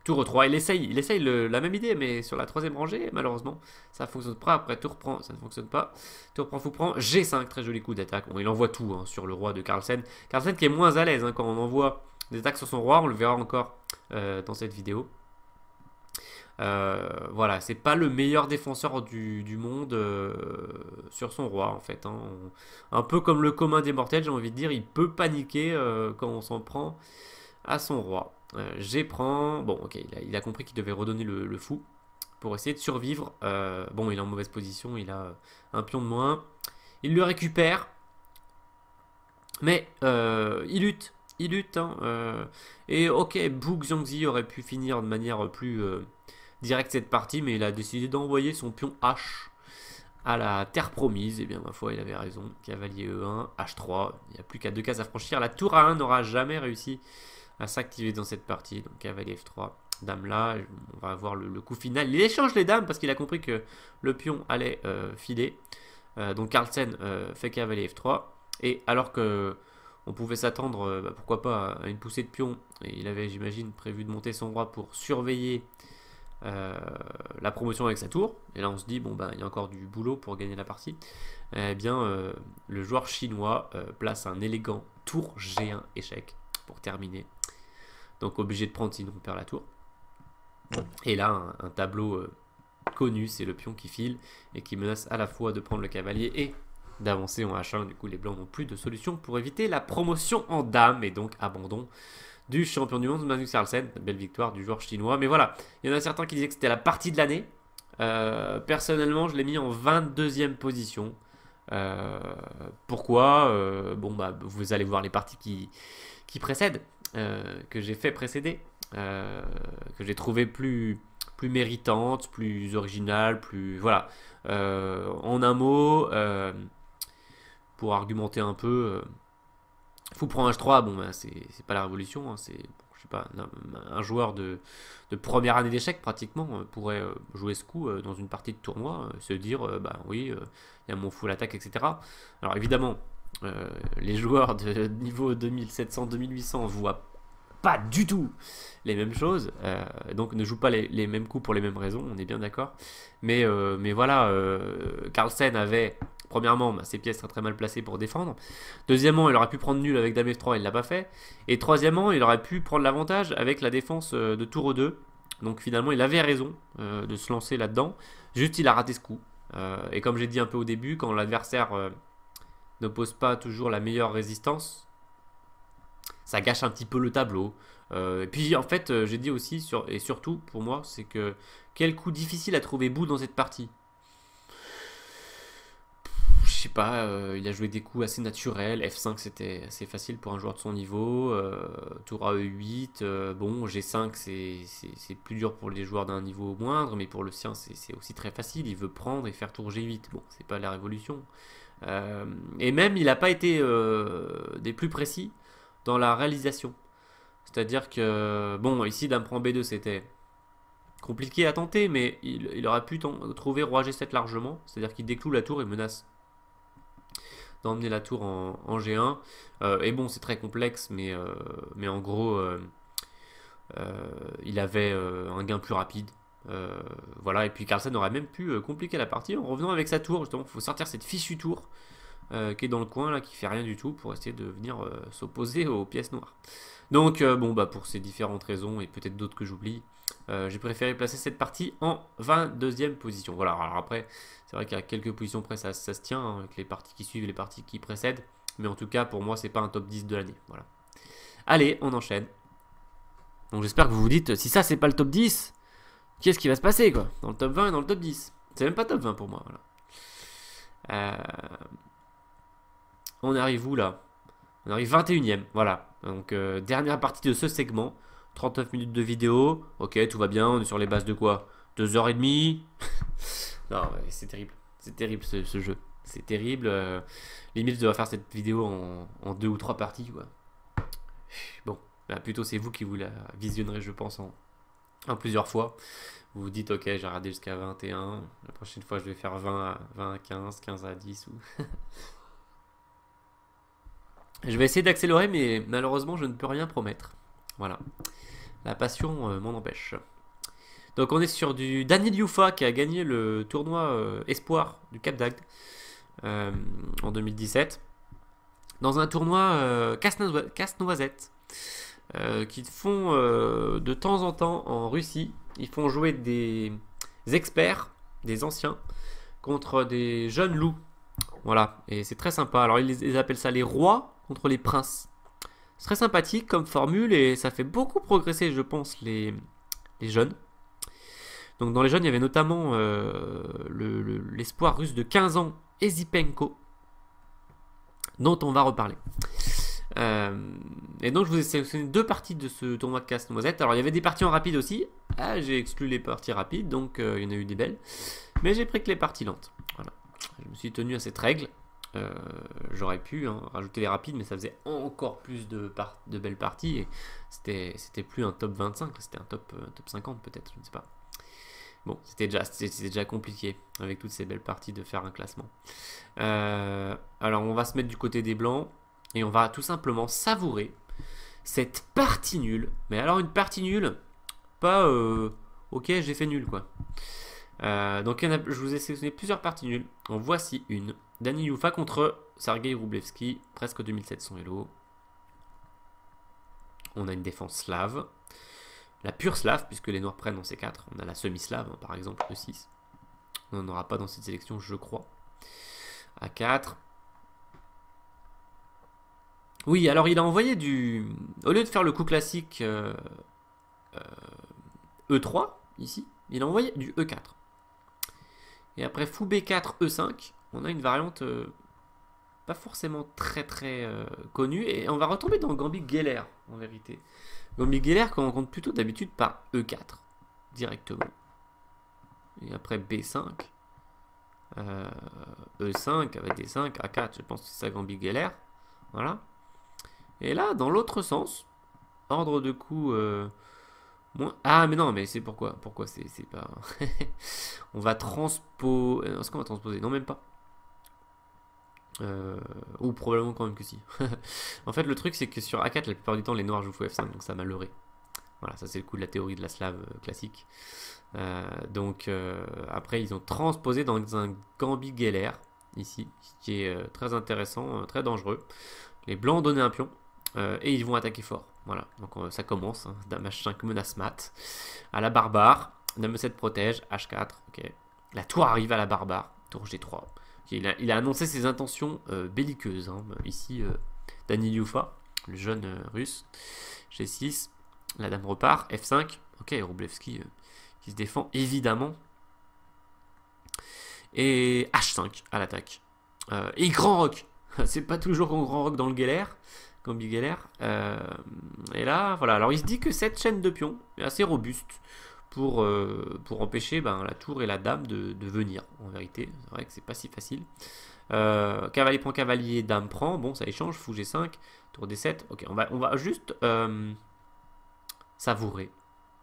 Tour 3, il essaye la même idée, mais sur la troisième rangée, malheureusement, ça ne fonctionne pas. Après, tour prend, ça ne fonctionne pas. Tour prend, fou prend, G5, très joli coup d'attaque. Bon, il envoie tout hein, sur le roi de Carlsen. Carlsen qui est moins à l'aise hein, quand on envoie des attaques sur son roi, on le verra encore dans cette vidéo. Voilà, c'est pas le meilleur défenseur du monde sur son roi en fait. Hein. Un peu comme le commun des mortels, j'ai envie de dire, il peut paniquer quand on s'en prend à son roi. G prend. Bon, ok, il a compris qu'il devait redonner le fou pour essayer de survivre. Bon, il est en mauvaise position, il a un pion de moins. Il le récupère. Mais il lutte. Il lutte. Hein, et ok, Bu Xiangzi aurait pu finir de manière plus directe cette partie, mais il a décidé d'envoyer son pion H à la terre promise. Et bien, ma foi, il avait raison. Cavalier E1, H3. Il n'y a plus qu'à 2 cases à franchir. La tour A1 n'aura jamais réussi à s'activer dans cette partie. Donc cavalier F3, dame là, on va avoir le coup final. Il échange les dames parce qu'il a compris que le pion allait filer. Donc Carlsen fait cavalier F3. Et alors que on pouvait s'attendre, bah, pourquoi pas, à une poussée de pion, et il avait, j'imagine, prévu de monter son roi pour surveiller la promotion avec sa tour. Et là on se dit, bon bah il y a encore du boulot pour gagner la partie. Eh bien, le joueur chinois place un élégant tour G1 échec pour terminer. Donc obligé de prendre sinon on perd la tour. Et là un tableau connu, c'est le pion qui file et qui menace à la fois de prendre le cavalier et d'avancer en H1. Du coup les blancs n'ont plus de solution pour éviter la promotion en dame et donc abandon du champion du monde Magnus Carlsen. Belle victoire du joueur chinois. Mais voilà, il y en a certains qui disaient que c'était la partie de l'année. Personnellement je l'ai mis en 22e position. Pourquoi bon bah vous allez voir les parties qui précèdent, que j'ai fait précéder, que j'ai trouvé plus méritante, plus originale, plus voilà. En un mot, pour argumenter un peu, fou prend H3, bon bah, c'est pas la révolution, hein, c'est je sais pas, un joueur de première année d'échecs pratiquement pourrait jouer ce coup dans une partie de tournoi, se dire bah oui, il y a mon full attaque, etc. Alors évidemment, les joueurs de niveau 2700-2800 voient pas du tout les mêmes choses, donc ne jouent pas les mêmes coups pour les mêmes raisons, on est bien d'accord. Mais voilà, Carlsen avait, premièrement, bah, ses pièces très très mal placées pour défendre. Deuxièmement, il aurait pu prendre nul avec Dame F3, il l'a pas fait. Et troisièmement, il aurait pu prendre l'avantage avec la défense de tour 2. Donc finalement, il avait raison de se lancer là-dedans. Juste, il a raté ce coup. Et comme j'ai dit un peu au début, quand l'adversaire n'oppose pas toujours la meilleure résistance, ça gâche un petit peu le tableau. Et puis en fait, j'ai dit aussi, et surtout pour moi, c'est que quel coup difficile à trouver bout dans cette partie. Je sais pas, il a joué des coups assez naturels. F5 c'était assez facile pour un joueur de son niveau. Tour à E8, bon G5 c'est plus dur pour les joueurs d'un niveau moindre, mais pour le sien c'est aussi très facile. Il veut prendre et faire tour G8. Bon, c'est pas la révolution. Et même il n'a pas été des plus précis dans la réalisation. C'est-à-dire que, bon, ici, dame prend B2, c'était compliqué à tenter, mais il aurait pu trouver roi G7 largement. C'est-à-dire qu'il décloue la tour et menace d'emmener la tour en G1. Et bon, c'est très complexe, mais en gros, il avait un gain plus rapide. Voilà, et puis Carlsen aurait même pu compliquer la partie en revenant avec sa tour. Justement, il faut sortir cette fichue tour qui est dans le coin, là, qui fait rien du tout pour essayer de venir s'opposer aux pièces noires. Donc, bon, bah, pour ces différentes raisons et peut-être d'autres que j'oublie, j'ai préféré placer cette partie en 22e position. Voilà, alors après, c'est vrai qu'à quelques positions près, ça se tient, hein, avec les parties qui suivent et les parties qui précèdent. Mais en tout cas, pour moi, c'est pas un top 10 de l'année. Voilà. Allez, on enchaîne. Donc, j'espère que vous vous dites, si ça, c'est pas le top 10, qu'est-ce qui va se passer, quoi, dans le top 20 et dans le top 10? C'est même pas top 20 pour moi, voilà. On arrive où, là? On arrive 21e, voilà. Donc, dernière partie de ce segment. 39 minutes de vidéo. Ok, tout va bien. On est sur les bases de quoi? 2h30. Non, c'est terrible. C'est terrible ce jeu. C'est terrible. Limite, je devrais faire cette vidéo en 2 ou 3 parties, quoi. Bon, bah, plutôt c'est vous qui vous la visionnerez, je pense, en plusieurs fois. Vous vous dites, ok, j'ai regardé jusqu'à 21. La prochaine fois, je vais faire 20 à 15, 15 à 10. Je vais essayer d'accélérer, mais malheureusement, je ne peux rien promettre. Voilà. La passion m'en empêche. Donc on est sur du Daniel Youfa qui a gagné le tournoi Espoir du Cap d'Agde en 2017. Dans un tournoi Casse-Noisette qu'ils font de temps en temps en Russie. Ils font jouer des experts, des anciens, contre des jeunes loups. Voilà, et c'est très sympa. Alors ils appellent ça les rois contre les princes. C'est très sympathique comme formule et ça fait beaucoup progresser, je pense, les jeunes. Donc dans les jeunes, il y avait notamment l'espoir russe de 15 ans, Ezipenko, dont on va reparler. Et donc je vous ai sélectionné 2 parties de ce tournoi de Casse-Noisette. Alors il y avait des parties en rapide aussi. Ah, j'ai exclu les parties rapides, donc il y en a eu des belles. Mais j'ai pris que les parties lentes. Voilà. Je me suis tenu à cette règle. J'aurais pu rajouter les rapides, mais ça faisait encore plus de belles parties. Et c'était plus un top 25, c'était un top 50 peut-être, je ne sais pas. Bon, c'était déjà compliqué avec toutes ces belles parties de faire un classement. Alors on va se mettre du côté des blancs et on va tout simplement savourer cette partie nulle. Mais alors une partie nulle, pas ok j'ai fait nul quoi. Donc je vous ai sélectionné plusieurs parties nulles. En voici une. Dani Youfa contre Sergei Wrublewski, presque 2700 Elo. On a une défense slave. La pure slave, puisque les noirs prennent en C4. On a la semi-slave, par exemple, E6. On n'en aura pas dans cette sélection, je crois. A4. Oui, alors il a envoyé du... Au lieu de faire le coup classique E3, ici, il a envoyé du E4. Et après fou B4, E5, on a une variante pas forcément très connue. Et on va retomber dans Gambit Geller, en vérité. Gambit Geller qu'on rencontre plutôt d'habitude par E4, directement. Et après B5, E5 avec D5, A4, je pense que c'est ça Gambit Geller. Voilà. Et là, dans l'autre sens, ordre de coup... Ah, mais non, mais c'est pourquoi c'est pas... On va transposer... Est-ce qu'on va transposer? Non, même pas. Ou probablement quand même que si. En fait, le truc, c'est que sur A4, la plupart du temps, les noirs jouent fou F5, donc ça m'a leurré. Voilà, ça c'est le coup de la théorie de la slave classique. Donc, après, ils ont transposé dans un Gambit Geller, ici, qui est très intéressant, très dangereux. Les blancs ont donné un pion, et ils vont attaquer fort. Voilà, donc ça commence. Hein. Dame H5 menace mat. À la barbare, Dame E7 protège, H4, ok. La tour arrive à la barbare, tour G3. Okay, il a annoncé ses intentions belliqueuses. Hein. Ici, Daniel Youfa, le jeune russe. G6, la dame repart, F5. Ok, Wrublewski qui se défend évidemment. Et H5 à l'attaque. Et grand rock. C'est pas toujours grand rock dans le Geller. Gambit Geller. Et là, voilà. Alors il se dit que cette chaîne de pions est assez robuste pour empêcher la tour et la dame de venir. En vérité, c'est vrai que c'est pas si facile. Cavalier prend cavalier, dame prend. Bon, ça échange. Fou G5, tour D7. Ok, on va juste savourer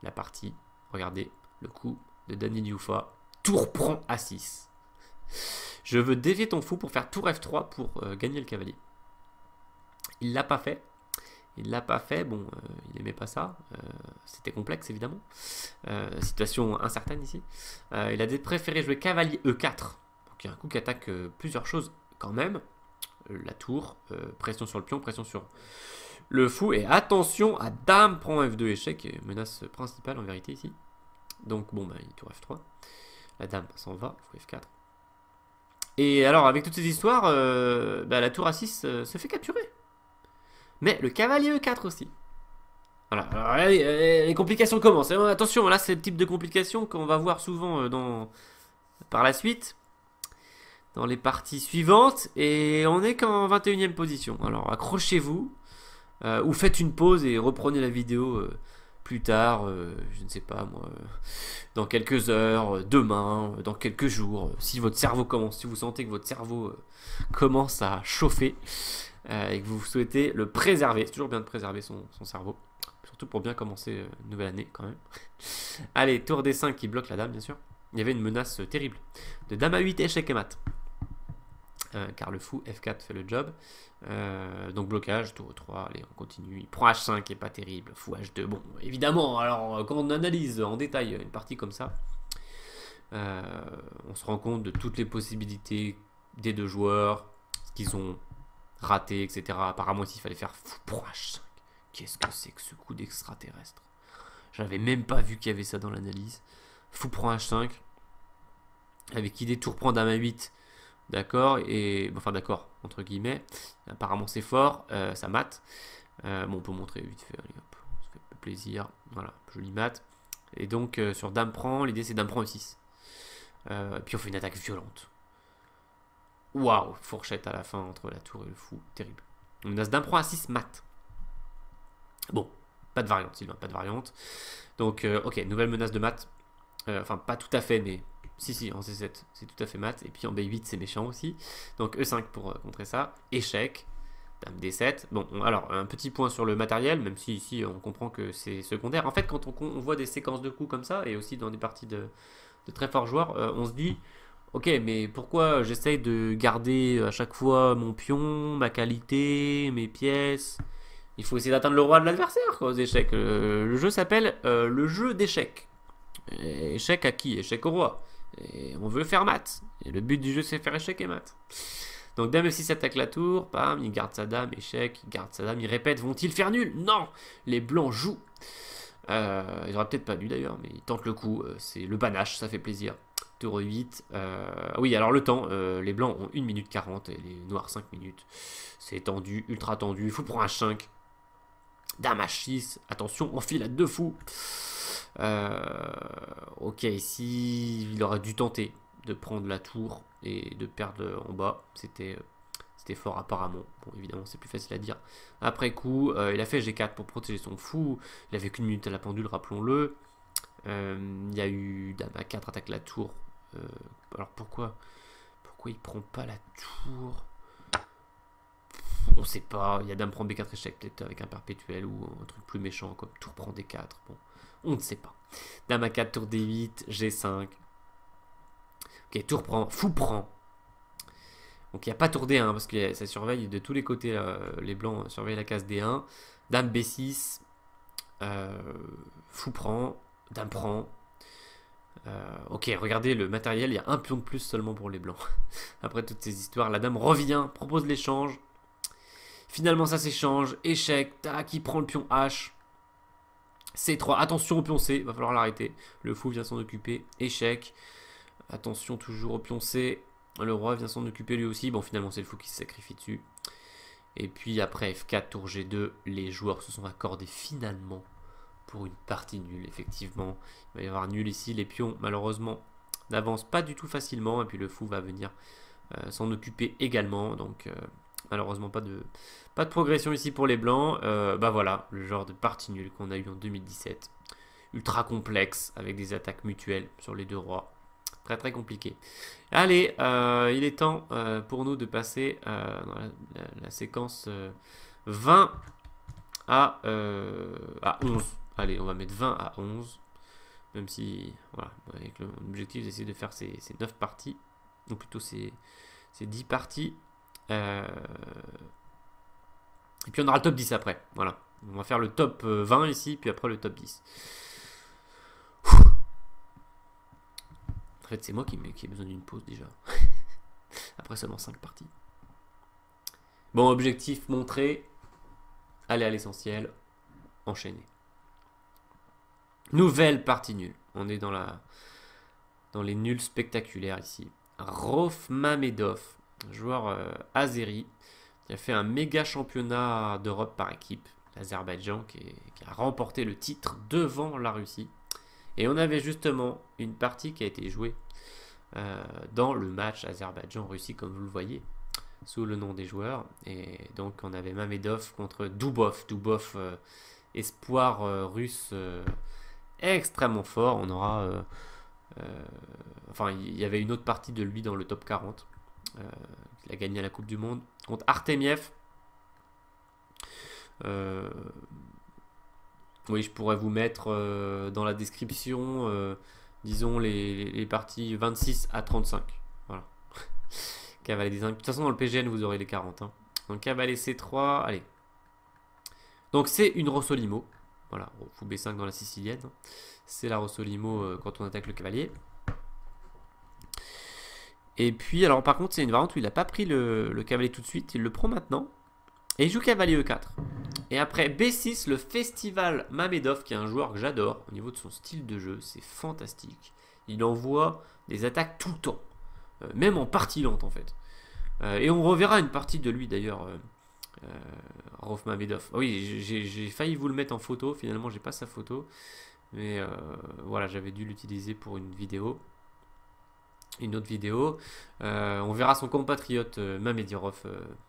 la partie. Regardez le coup de Daniel Youfa. Tour prend A6. Je veux dévier ton fou pour faire tour F3 pour gagner le cavalier. Il l'a pas fait. Bon, il n'aimait pas ça. C'était complexe, évidemment. Situation incertaine ici. Il a préféré jouer cavalier E4. Donc, il y a un coup qui attaque plusieurs choses quand même. La tour, pression sur le pion, pression sur le fou. Et attention à dame prend F2 échec. Menace principale en vérité ici. Donc, bon, il tour F3. La dame s'en va. Fou F4. Et alors, avec toutes ces histoires, la tour A6 se fait capturer. Mais le cavalier E4 aussi. Voilà, alors les complications commencent. Attention, là c'est le type de complications qu'on va voir souvent par la suite. Dans les parties suivantes. Et on est qu'en 21e position. Alors accrochez-vous. Ou faites une pause et reprenez la vidéo plus tard, je ne sais pas moi, dans quelques heures, demain, dans quelques jours, si votre cerveau commence, si vous sentez que votre cerveau commence à chauffer et que vous souhaitez le préserver, c'est toujours bien de préserver son cerveau, surtout pour bien commencer une nouvelle année quand même. Allez, tour des 5 qui bloque la dame bien sûr. Il y avait une menace terrible de dame à 8, échec et mat. Car le fou F4 fait le job. Donc blocage, tour 3, allez on continue. Il prend H5 qui est pas terrible, fou H2. Bon, évidemment, alors quand on analyse en détail une partie comme ça, on se rend compte de toutes les possibilités des deux joueurs, ce qu'ils ont raté, etc. Apparemment ici il fallait faire fou pour H5. Qu'est-ce que c'est que ce coup d'extraterrestre? J'avais même pas vu qu'il y avait ça dans l'analyse. Fou prend H5. Avec idée tour prend dame à 8. D'accord, et enfin d'accord, entre guillemets. Apparemment c'est fort, ça mate. Bon, on peut montrer vite fait, allez hop, ça fait plaisir. Voilà, joli mat. Et donc sur dame prend, l'idée c'est dame prend E6. Puis on fait une attaque violente. Waouh, fourchette à la fin entre la tour et le fou, terrible. On a dame prend A6 mat. Bon, pas de variante, Sylvain, pas de variante. Donc, ok, nouvelle menace de mat. Enfin, pas tout à fait, mais si, en C7, c'est tout à fait mat. Et puis en B8, c'est méchant aussi. Donc E5 pour contrer ça. Échec. Dame D7. Bon, alors, un petit point sur le matériel, même si ici, on comprend que c'est secondaire. En fait, quand on voit des séquences de coups comme ça, et aussi dans des parties de très forts joueurs, on se dit, ok, mais pourquoi j'essaye de garder à chaque fois mon pion, ma qualité, mes pièces? Il faut essayer d'atteindre le roi de l'adversaire, quoi, aux échecs. Le jeu s'appelle le jeu d'échecs. Échec à qui? Échec au roi. Et on veut faire mat. Et le but du jeu, c'est faire échec et mat. Donc dame F6 attaque la tour. Bam, il garde sa dame. Échec, il garde sa dame. Il répète, vont-ils faire nul? Non. Les blancs jouent. Ils auraient peut-être pas dû d'ailleurs, mais ils tentent le coup. C'est le panache, ça fait plaisir. Tour 8. Oui, alors le temps. Les blancs ont 1 minute 40 et les noirs 5 minutes. C'est tendu, ultra tendu. Il faut prendre H5. Dame H6. Attention, on file à 2 fous. Ok, ici, il aurait dû tenter de prendre la tour et de perdre en bas. C'était fort apparemment. Bon, évidemment, c'est plus facile à dire. Après coup, il a fait G4 pour protéger son fou. Il avait qu'une minute à la pendule, rappelons-le. Il y a eu dame A4 attaque la tour. Alors pourquoi il prend pas la tour? On sait pas. Il y a dame prend B4 échec, peut-être avec un perpétuel ou un truc plus méchant comme tour prend D4. Bon. On ne sait pas. Dame A4, tour D8, G5. Ok, tour prend, fou prend. Donc il n'y a pas tour D1 parce que ça surveille de tous les côtés. Les blancs surveillent la case D1. Dame B6. Fou prend. Dame prend. Ok, regardez le matériel. Il y a un pion de plus seulement pour les blancs. Après toutes ces histoires, la dame revient, propose l'échange. Finalement ça s'échange. Échec. Tac, il prend le pion H. C3, attention au pion C, il va falloir l'arrêter. Le fou vient s'en occuper. Échec. Attention toujours au pion C. Le roi vient s'en occuper lui aussi. Bon, finalement, c'est le fou qui se sacrifie dessus. Et puis après F4, tour G2, les joueurs se sont accordés finalement pour une partie nulle. Effectivement, il va y avoir nul ici. Les pions, malheureusement, n'avancent pas du tout facilement. Et puis le fou va venir s'en occuper également. Donc, malheureusement, pas de progression ici pour les blancs. Bah voilà, le genre de partie nulle qu'on a eu en 2017. Ultra complexe, avec des attaques mutuelles sur les deux rois. Très très compliqué. Allez, il est temps pour nous de passer dans la séquence 20 à 11. Allez, on va mettre 20 à 11. Même si, voilà, avec l'objectif d'essayer de faire ces 9 parties. Ou plutôt ces 10 parties. Et puis on aura le top 10 après. Voilà. On va faire le top 20 ici, puis après le top 10. En fait, c'est moi qui ai besoin d'une pause déjà. Après seulement 5 parties. Bon, objectif montré. Aller à l'essentiel. Enchaîner. Nouvelle partie nulle. On est dans les nuls spectaculaires ici. Rauf Mamedov, joueur azéri, qui a fait un méga championnat d'Europe par équipe. L'Azerbaïdjan qui a remporté le titre devant la Russie. Et on avait justement une partie qui a été jouée dans le match Azerbaïdjan-Russie, comme vous le voyez, sous le nom des joueurs. Et donc on avait Mamedov contre Dubov. Dubov espoir russe extrêmement fort. On aura... enfin, il y avait une autre partie de lui dans le top 40. Il a gagné la Coupe du Monde contre Artemiev. Oui, je pourrais vous mettre dans la description, disons, les parties 26 à 35. Voilà. Cavalier D5. De toute façon, dans le PGN, vous aurez les 40. Hein. Donc, cavalier C3. Allez. Donc, c'est une Rossolimo. Voilà. Fou B5 dans la sicilienne. C'est la Rossolimo quand on attaque le cavalier. Et puis, alors, par contre, c'est une variante où il n'a pas pris le cavalier tout de suite. Il le prend maintenant. Et il joue cavalier E4. Et après B6, le festival Mamedov, qui est un joueur que j'adore au niveau de son style de jeu, c'est fantastique. Il envoie des attaques tout le temps, même en partie lente en fait. Et on reverra une partie de lui d'ailleurs, Rauf Mamedov. Oui, j'ai failli vous le mettre en photo, finalement j'ai pas sa photo. Mais voilà, j'avais dû l'utiliser pour une vidéo. Une autre vidéo. On verra son compatriote Mamedov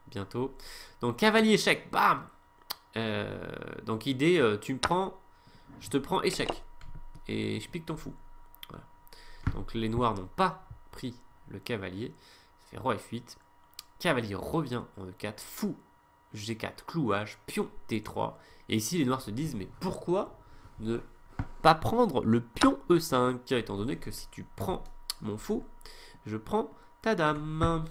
bientôt. Donc cavalier échec, bam. Donc idée, tu me prends, je te prends échec et je pique ton fou. Voilà. Donc les noirs n'ont pas pris le cavalier. Ça fait roi F8. Cavalier revient en E4, fou G4, clouage, pion T3. Et ici les noirs se disent mais pourquoi ne pas prendre le pion E5, étant donné que si tu prends mon fou, je prends ta dame.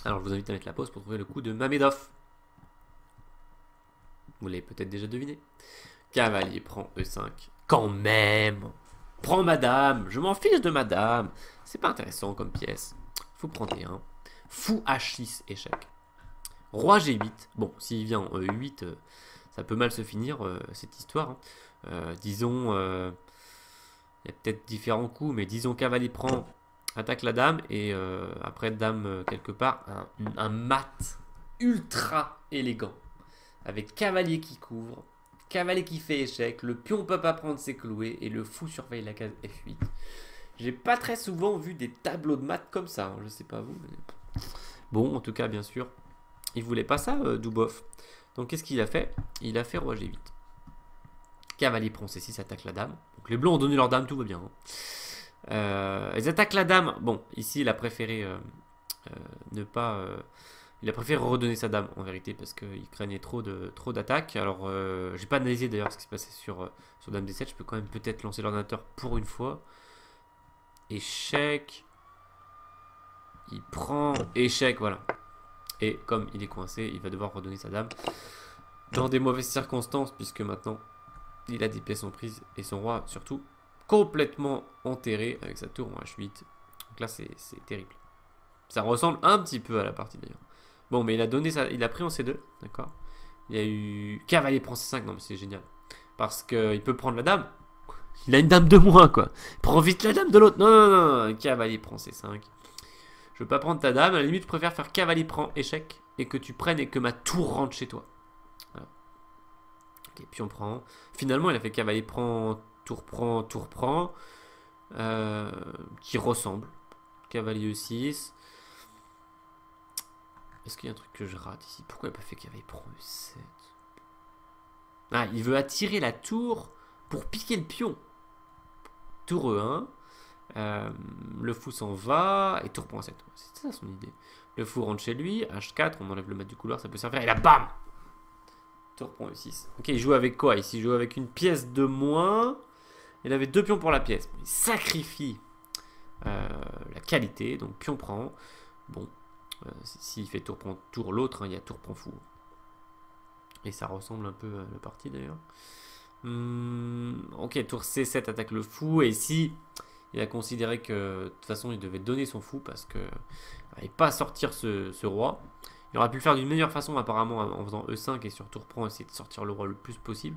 Alors je vous invite à mettre la pause pour trouver le coup de Mamedov. Vous l'avez peut-être déjà deviné. Cavalier prend E5. Quand même. Prends madame. Je m'en fiche de madame. C'est pas intéressant comme pièce. Fou prend T1. Fou H6 échec. Roi G8. Bon, s'il vient en E8, ça peut mal se finir cette histoire. Hein. Disons, il y a peut-être différents coups, mais disons cavalier prend, attaque la dame et après dame quelque part, un mat ultra élégant avec cavalier qui couvre, cavalier qui fait échec, le pion peut pas prendre ses cloués et le fou surveille la case F8. J'ai pas très souvent vu des tableaux de maths comme ça, hein, je sais pas vous. Mais... Bon, en tout cas, bien sûr, il voulait pas ça, Dubov. Donc qu'est-ce qu'il a fait? Il a fait roi G8. Cavalier prend C6, attaque la dame. Donc les blancs ont donné leur dame, tout va bien. Hein. Ils attaquent la dame. Bon, ici il a préféré ne pas... il a préféré redonner sa dame en vérité parce qu'il craignait trop d'attaques. Alors j'ai pas analysé d'ailleurs ce qui se passait sur dame D7. Je peux quand même peut-être lancer l'ordinateur pour une fois. Échec. Il prend échec, voilà. Et comme il est coincé, il va devoir redonner sa dame dans des mauvaises circonstances puisque maintenant il a des pièces en prise et son roi surtout complètement enterré avec sa tour en H8. Donc là c'est terrible. Ça ressemble un petit peu à la partie d'ailleurs. Bon mais il a donné ça, il a pris en C2, d'accord. Il y a eu cavalier prend C5, non mais c'est génial. Parce qu'il peut prendre la dame. Il a une dame de moins quoi. Prends vite la dame de l'autre. Non, non, non, cavalier prend C5. Je veux pas prendre ta dame, à la limite je préfère faire cavalier prend échec et que tu prennes et que ma tour rentre chez toi. Voilà. Ok, puis on prend. Finalement il a fait cavalier prend, tour prend, qui ressemble. Cavalier E6. Est-ce qu'il y a un truc que je rate ici? Pourquoi il n'a pas fait cavalier prend E7? Ah, il veut attirer la tour pour piquer le pion. Tour E1. Le fou s'en va et tour prend 7. C'est ça son idée. Le fou rentre chez lui, H4, on enlève le mat du couloir, ça peut servir. Et là, bam! Tour prend E6. Ok, il joue avec quoi ici? Il joue avec une pièce de moins. Il avait 2 pions pour la pièce. Il sacrifie la qualité, donc pion prend. Bon, s'il fait tour prend tour l'autre, hein, il y a tour prend fou. Et ça ressemble un peu à la partie d'ailleurs. Ok, tour C7 attaque le fou. Et ici, il a considéré que de toute façon, il devait donner son fou parce que il n'allait pas sortir ce roi. Il aurait pu le faire d'une meilleure façon apparemment en faisant E5 et sur tour prend essayer de sortir le roi le plus possible.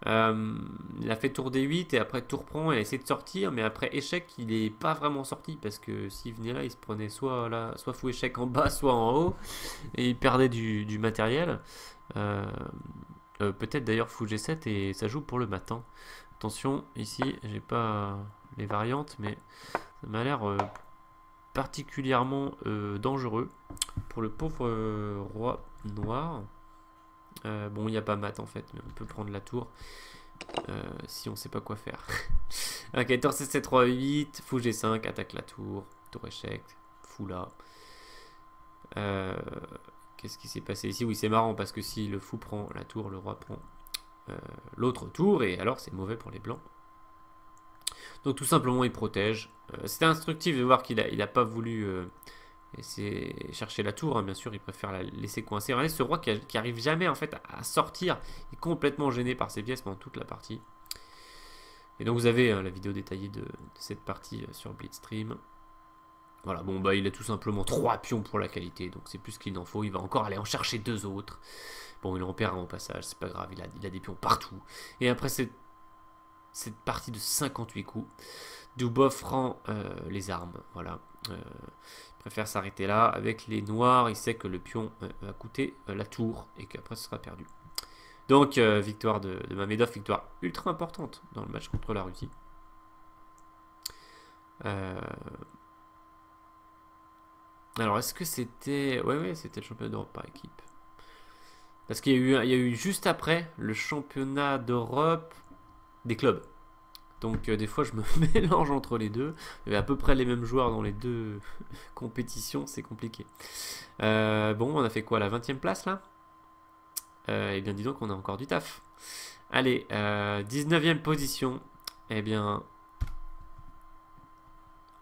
Il a fait tour D8 et après tour prend et a essayé de sortir, mais après échec il n'est pas vraiment sorti parce que s'il venait là il se prenait soit fou échec en bas soit en haut et il perdait du matériel. Peut-être d'ailleurs fou G7 et ça joue pour le matin. Attention, ici j'ai pas les variantes mais ça m'a l'air particulièrement dangereux pour le pauvre roi noir. Bon, il n'y a pas mat en fait, mais on peut prendre la tour si on sait pas quoi faire. Ok, tour C7, 3, 8, fou G5, attaque la tour, tour échec, fou là. Qu'est-ce qui s'est passé ici? Oui, c'est marrant parce que si le fou prend la tour, le roi prend l'autre tour, et alors c'est mauvais pour les blancs. Donc tout simplement, il protège. C'était instructif de voir qu'il a pas voulu chercher la tour, hein, bien sûr, il préfère la laisser coincer. Regardez ce roi qui arrive jamais en fait à sortir, il est complètement gêné par ses pièces pendant toute la partie. Et donc vous avez la vidéo détaillée de cette partie sur Blitzstream. Voilà, bon bah il a tout simplement 3 pions pour la qualité, donc c'est plus qu'il en faut. Il va encore aller en chercher 2 autres. Bon, il en perd un au passage, c'est pas grave, il a des pions partout. Et après cette partie de 58 coups, Dubov rend les armes, voilà. Il préfère s'arrêter là. Avec les noirs, il sait que le pion va coûter la tour et qu'après ce sera perdu. Donc victoire de Mamedov, victoire ultra importante dans le match contre la Russie. Alors est-ce que c'était... Ouais, c'était le championnat d'Europe par équipe. Parce qu'il y a eu juste après le championnat d'Europe des clubs. Donc des fois je me mélange entre les deux. Il y avait à peu près les mêmes joueurs dans les deux compétitions, c'est compliqué. Bon, on a fait quoi, la 20e place là? Eh bien dis donc, on a encore du taf. Allez, 19e position. Eh bien,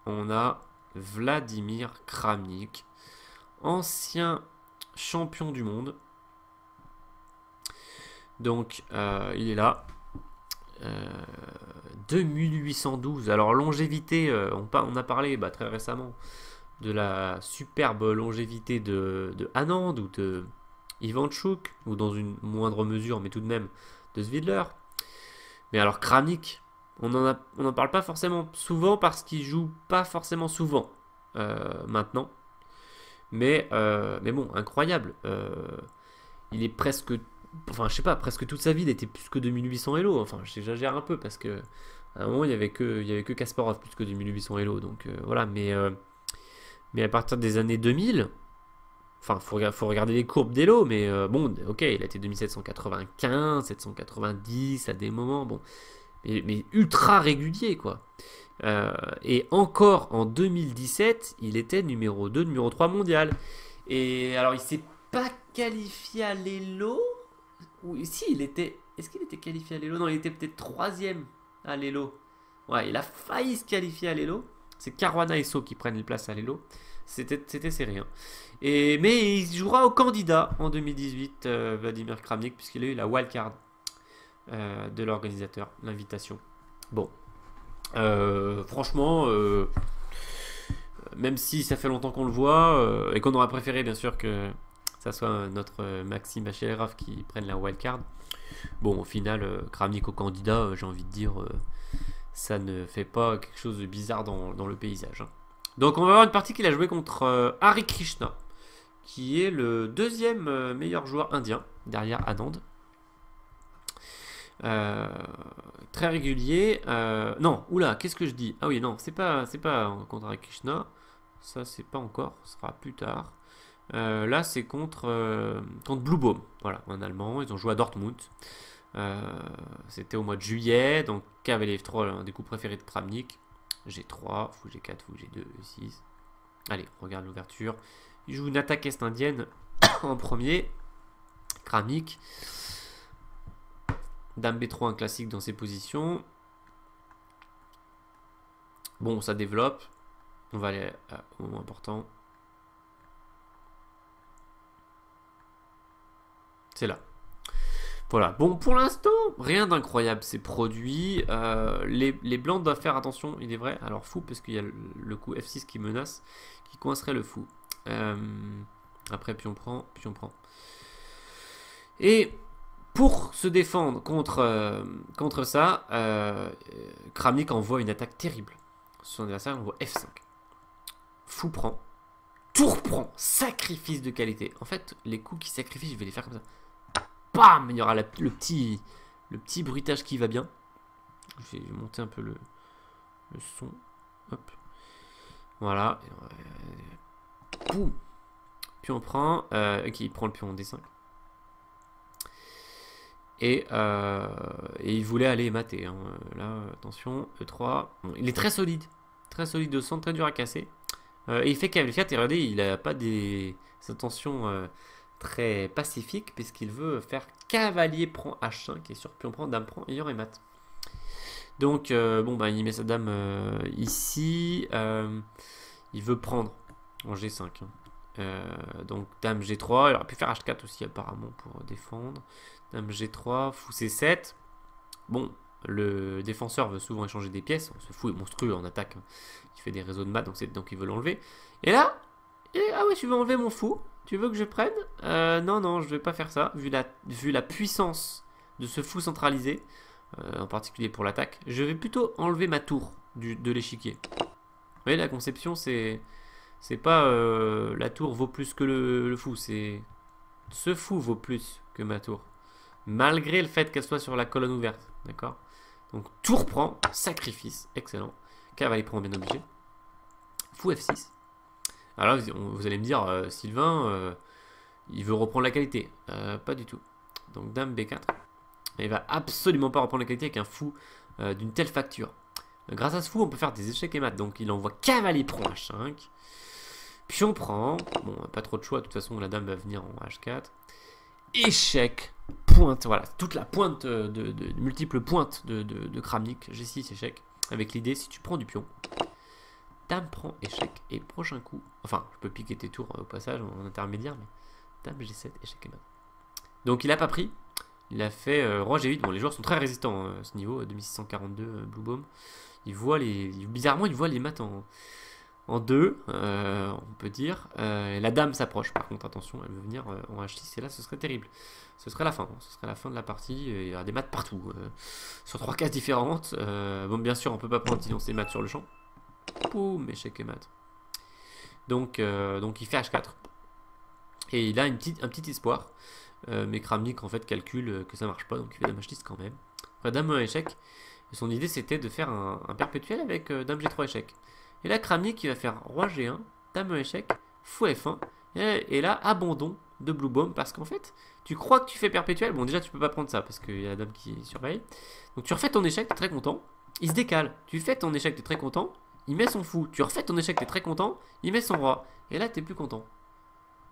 on a Vladimir Kramnik, ancien champion du monde. Donc il est là. 2812. Alors longévité, on a parlé très récemment de la superbe longévité de Anand ou de Ivanchuk, ou dans une moindre mesure, mais tout de même de Svidler. Mais alors Kramnik, on n'en parle pas forcément souvent parce qu'il joue pas forcément souvent maintenant. Mais bon, incroyable. Il est presque... Enfin, je sais pas, presque toute sa vie, il était plus que 2800 Elo. Enfin, j'exagère un peu parce que à un moment, il y avait que Kasparov plus que 2800 Elo. Donc voilà, mais à partir des années 2000, enfin, faut regarder les courbes d'Elo, mais bon, ok, il a été 2795, 790 à des moments, bon, mais ultra régulier, quoi. Et encore en 2017, il était numéro 2, numéro 3 mondial. Et alors, il s'est pas qualifié à l'Elo. Oui, si, il était... Est-ce qu'il était qualifié à l'Elo? Non, il était peut-être 3e à l'Elo. Ouais, il a failli se qualifier à l'Elo. C'est Caruana et So qui prennent les places à l'Elo. C'était serré. Hein. Mais il jouera au candidat en 2018, Vladimir Kramnik, puisqu'il a eu la wildcard de l'organisateur, l'invitation. Bon. Franchement, même si ça fait longtemps qu'on le voit, et qu'on aurait préféré, bien sûr, que ça soit notre Maxime Achelerov qui prenne la wildcard. Bon, au final, Kramnik au candidat, j'ai envie de dire, ça ne fait pas quelque chose de bizarre dans le paysage. Hein. Donc, on va avoir une partie qu'il a joué contre Hari Krishna, qui est le 2e meilleur joueur indien, derrière Anand. Très régulier. Non, oula, qu'est-ce que je dis? Ah oui, non, c'est pas contre Hari Krishna. Ça, c'est pas encore, ce sera plus tard. Là, c'est contre Blue Baum, voilà, un Allemand. Ils ont joué à Dortmund. C'était au mois de juillet. Donc, cavalier F3, un des coups préférés de Kramnik. G3, fou G4, fou G2, E6. Allez, on regarde l'ouverture. Il joue une attaque est-indienne en premier. Kramnik. Dame B3, un classique dans ses positions. Bon, ça développe. On va aller au moment important. C'est là. Voilà. Bon, pour l'instant, rien d'incroyable s'est produit. Les blancs doivent faire attention, il est vrai. Alors, fou, parce qu'il y a le coup F6 qui menace, qui coincerait le fou. Après, puis on prend. Et pour se défendre contre ça, Kramnik envoie une attaque terrible. Son adversaire envoie F5. Fou prend. Tour prend. Sacrifice de qualité. En fait, les coups qui sacrifient, je vais les faire comme ça. Bam! Il y aura le petit bruitage qui va bien. Je vais monter un peu le son. Hop. Voilà. Boum. Pion prend. Ok, il prend le pion en D5. Et il voulait aller mater. Hein. Là, attention, E3. Bon, il est très solide. Très solide de centre, très dur à casser. Et il fait cavalier 4 et regardez, il n'a pas des intentions très pacifiques puisqu'il veut faire cavalier prend H5 et sur pion prend, dame prend et il y aurait mat. Donc, bon, bah, il met sa dame ici. Il veut prendre en G5. Hein. Donc, dame G3. Il aurait pu faire H4 aussi apparemment pour défendre. Dame G3, fou C7. Bon, le défenseur veut souvent échanger des pièces. Ce fou est monstrueux en attaque. Hein. Il fait des réseaux de mat, donc il veut l'enlever. Et là, ah ouais, tu veux enlever mon fou? Tu veux que je prenne? Non, non, je vais pas faire ça. Vu la puissance de ce fou centralisé, en particulier pour l'attaque, je vais plutôt enlever ma tour de l'échiquier. Vous voyez, la conception, c'est pas la tour vaut plus que le fou. C'est ce fou vaut plus que ma tour. Malgré le fait qu'elle soit sur la colonne ouverte. D'accord? Donc, tour prend, sacrifice, excellent. Cavalier prend, bien obligé. Fou F6. Alors là, vous allez me dire, Sylvain, il veut reprendre la qualité. Pas du tout. Donc, dame B4. Il va absolument pas reprendre la qualité avec un fou d'une telle facture. Grâce à ce fou, on peut faire des échecs et mat. Donc, il envoie cavalier prend H5. Pion prend. Bon, pas trop de choix. De toute façon, la dame va venir en H4. Échec, pointe, voilà, toute la pointe de multiples pointes de Kramnik, G6, échec, avec l'idée, si tu prends du pion, dame prend échec, et prochain coup, enfin, je peux piquer tes tours au passage, en intermédiaire, mais dame G7, échec et mat. Donc il a pas pris, il a fait roi G8, bon, les joueurs sont très résistants à ce niveau, 2642 Blue Bomb, bizarrement, il voit les maths en 2, on peut dire. La dame s'approche, par contre, attention, elle veut venir en H6, et là, ce serait terrible. Ce serait la fin, ce serait la fin de la partie, il y aura des maths partout, sur 3 cases différentes. Bon, bien sûr, on peut pas prendre sinon c'est maths sur le champ. Poum, échec et maths. Donc il fait H4. Et il a un petit espoir, mais Kramnik, en fait, calcule que ça marche pas, donc il fait dame H6 quand même. Après, dame échec, et son idée, c'était de faire un perpétuel avec dame G3 échec. Et là, Kramnik, il va faire roi G1, dame échec, fou F1. Et là, abandon de Blue Bomb. Parce qu'en fait, tu crois que tu fais perpétuel. Bon, déjà, tu peux pas prendre ça parce qu'il y a la dame qui surveille. Donc, tu refais ton échec, t'es très content. Il se décale. Tu fais ton échec, t'es très content. Il met son fou. Tu refais ton échec, t'es très content. Il met son roi. Et là, t'es plus content.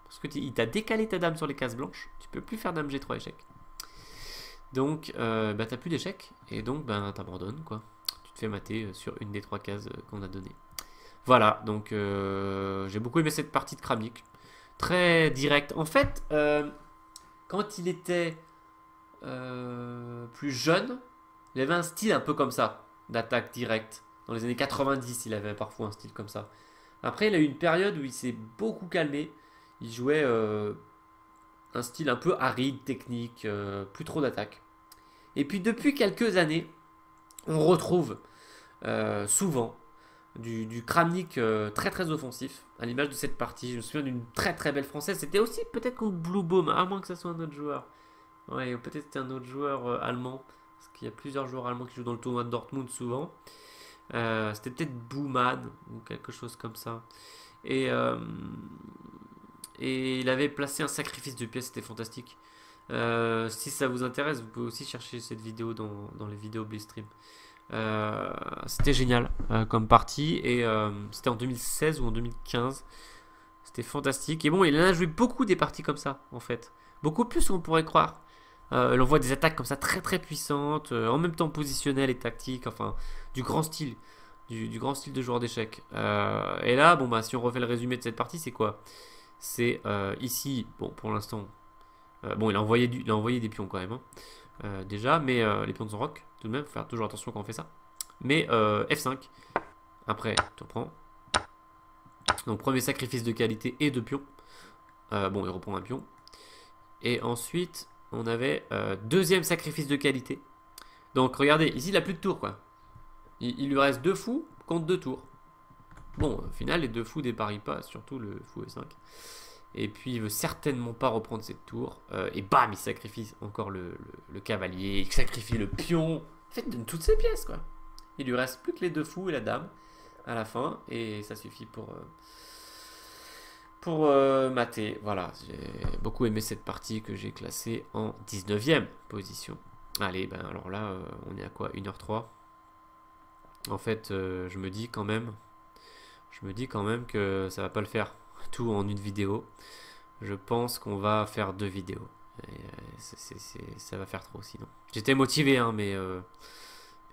Parce que il t'a décalé ta dame sur les cases blanches. Tu peux plus faire dame G3 échec. Donc, bah, t'as plus d'échec. Et donc, bah, t'abandonnes, quoi. Tu te fais mater sur une des 3 cases qu'on a données. Voilà, donc j'ai beaucoup aimé cette partie de Kramnik. Très direct. En fait, quand il était plus jeune, il avait un style un peu comme ça, d'attaque directe. Dans les années 90, il avait parfois un style comme ça. Après, il a eu une période où il s'est beaucoup calmé. Il jouait un style un peu aride, technique, plus trop d'attaque. Et puis depuis quelques années, on retrouve souvent du Kramnik très très offensif, à l'image de cette partie. Je me souviens d'une très très belle française. C'était aussi peut-être contre Blue Bomb, à moins que ce soit un autre joueur. Ouais, peut-être c'était un autre joueur allemand, parce qu'il y a plusieurs joueurs allemands qui jouent dans le tournoi de Dortmund souvent. C'était peut-être Bouman ou quelque chose comme ça. Et il avait placé un sacrifice de pièces, c'était fantastique. Si ça vous intéresse, vous pouvez aussi chercher cette vidéo dans les vidéos Blitzstream. C'était génial comme partie, et c'était en 2016 ou en 2015. C'était fantastique. Et bon, il en a joué beaucoup des parties comme ça, en fait. Beaucoup plus qu'on pourrait croire. Il envoie des attaques comme ça très très puissantes, en même temps positionnelles et tactiques, enfin du grand style. Du grand style de joueur d'échecs. Et là, bon bah si on refait le résumé de cette partie, c'est quoi? C'est ici, bon pour l'instant, bon il a envoyé des pions quand même, hein, déjà, mais les pions sont rock, tout de même, faut faire toujours attention quand on fait ça. Mais F5, après tu reprends. Donc premier sacrifice de qualité et de pion. Bon, il reprend un pion. Et ensuite, on avait deuxième sacrifice de qualité. Donc regardez, ici il n'a plus de tour, quoi. Il lui reste 2 fous contre 2 tours. Bon, au final, les 2 fous déparient pas, surtout le fou E5. Et puis, il veut certainement pas reprendre cette tour. Et bam, il sacrifie encore le cavalier. Il sacrifie le pion. En fait, il donne toutes ses pièces, quoi. Il lui reste plus que les 2 fous et la dame à la fin. Et ça suffit pour mater. Voilà, j'ai beaucoup aimé cette partie que j'ai classée en 19e position. Allez, ben alors là, on est à quoi? 1h03. En fait, je me dis quand même que ça va pas le faire tout en une vidéo. Je pense qu'on va faire 2 vidéos. Et, ça va faire trop sinon. J'étais motivé, hein, mais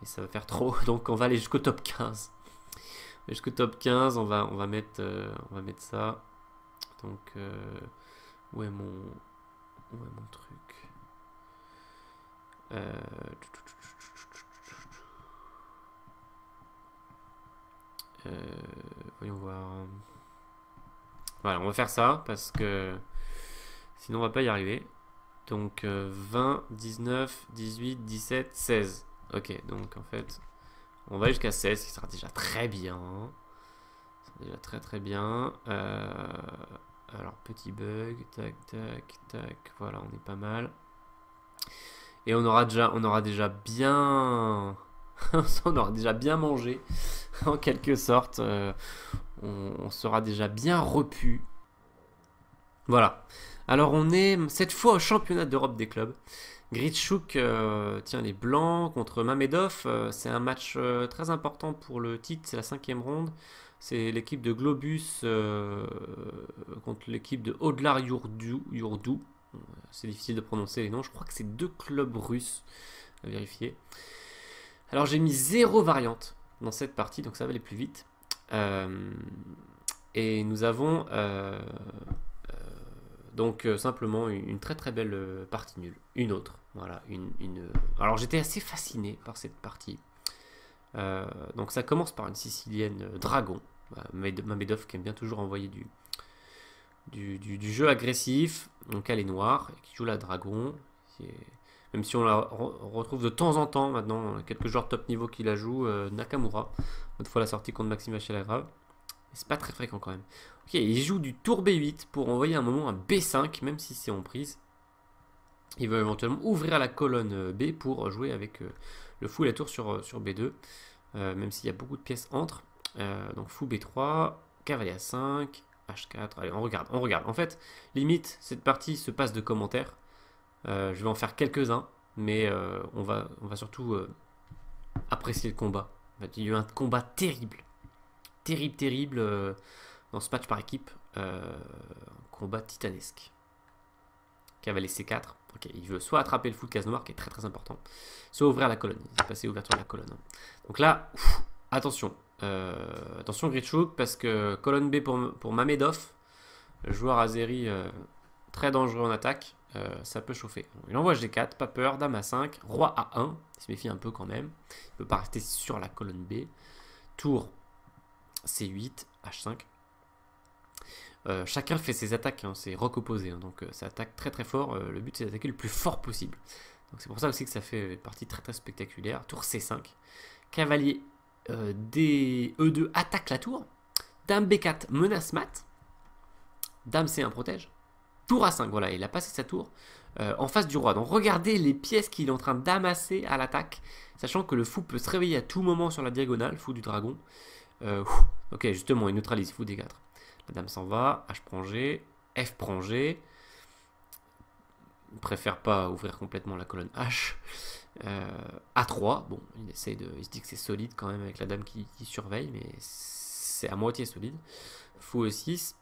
ça va faire trop. Donc on va aller jusqu'au top 15. Jusqu'au top 15, on va mettre ça. Donc où est mon truc? Voyons voir. Voilà, on va faire ça parce que sinon on va pas y arriver. Donc 20, 19, 18, 17, 16. Ok, donc en fait, on va jusqu'à 16, qui sera déjà très bien. Ça sera déjà très très bien. Alors, petit bug, tac, tac, tac. Voilà, on est pas mal. Et on aura déjà bien... on aura déjà bien mangé, en quelque sorte. On sera déjà bien repu. Voilà. Alors on est cette fois au championnat d'Europe des clubs. Grichuk tient les blancs contre Mamedov. C'est un match très important pour le titre. C'est la 5e ronde. C'est l'équipe de Globus contre l'équipe de Odlar Yurdu. C'est difficile de prononcer les noms. Je crois que c'est 2 clubs russes à vérifier. Alors j'ai mis 0 variante dans cette partie, donc ça va aller plus vite. Et nous avons donc simplement une très très belle partie nulle. Une autre. Voilà, Alors j'étais assez fasciné par cette partie. Donc ça commence par une Sicilienne Dragon. Mamedov qui aime bien toujours envoyer du jeu agressif. Donc elle est noire et qui joue la Dragon. Même si on la retrouve de temps en temps maintenant, quelques joueurs top niveau qui la jouent. Nakamura, une fois la sortie contre Maxime Vachelagrave. C'est pas très fréquent quand même. Ok, il joue du tour B8 pour envoyer un moment un B5, même si c'est en prise. Il veut éventuellement ouvrir la colonne B pour jouer avec le fou et la tour sur B2. Même s'il y a beaucoup de pièces entre. Donc fou B3, cavalier A5, H4. Allez, on regarde. En fait, limite, cette partie se passe de commentaires. Je vais en faire quelques-uns, mais on va surtout apprécier le combat. En fait, il y a eu un combat terrible. Terrible dans ce match par équipe. Un combat titanesque. Cavalier C4. Ok, il veut soit attraper le fou de case noire, qui est très très important, soit ouvrir la colonne. Il s'est passé ouverture de la colonne. Donc là, attention. Attention Grichuk, parce que colonne B pour Mamedov, le joueur azéri très dangereux en attaque. Ça peut chauffer. Il envoie G4, pas peur, dame A5, roi A1, il se méfie un peu quand même. Il ne peut pas rester sur la colonne B. Tour C8, H5. Chacun fait ses attaques, hein, c'est roc opposé, hein, donc ça attaque très très fort. Le but c'est d'attaquer le plus fort possible. Donc c'est pour ça aussi que ça fait une partie très très spectaculaire. Tour C5, cavalier E2 attaque la tour. Dame B4 menace mat. Dame C1 protège. Tour A5, voilà, il a passé sa tour en face du roi. Donc regardez les pièces qu'il est en train d'amasser à l'attaque, sachant que le fou peut se réveiller à tout moment sur la diagonale, fou du dragon. Ok, justement, il neutralise, fou D4. La dame s'en va, H prend G, F prend G. Il préfère pas ouvrir complètement la colonne H. A3, bon, il se dit que c'est solide quand même avec la dame qui surveille, mais c'est à moitié solide. Fou E6.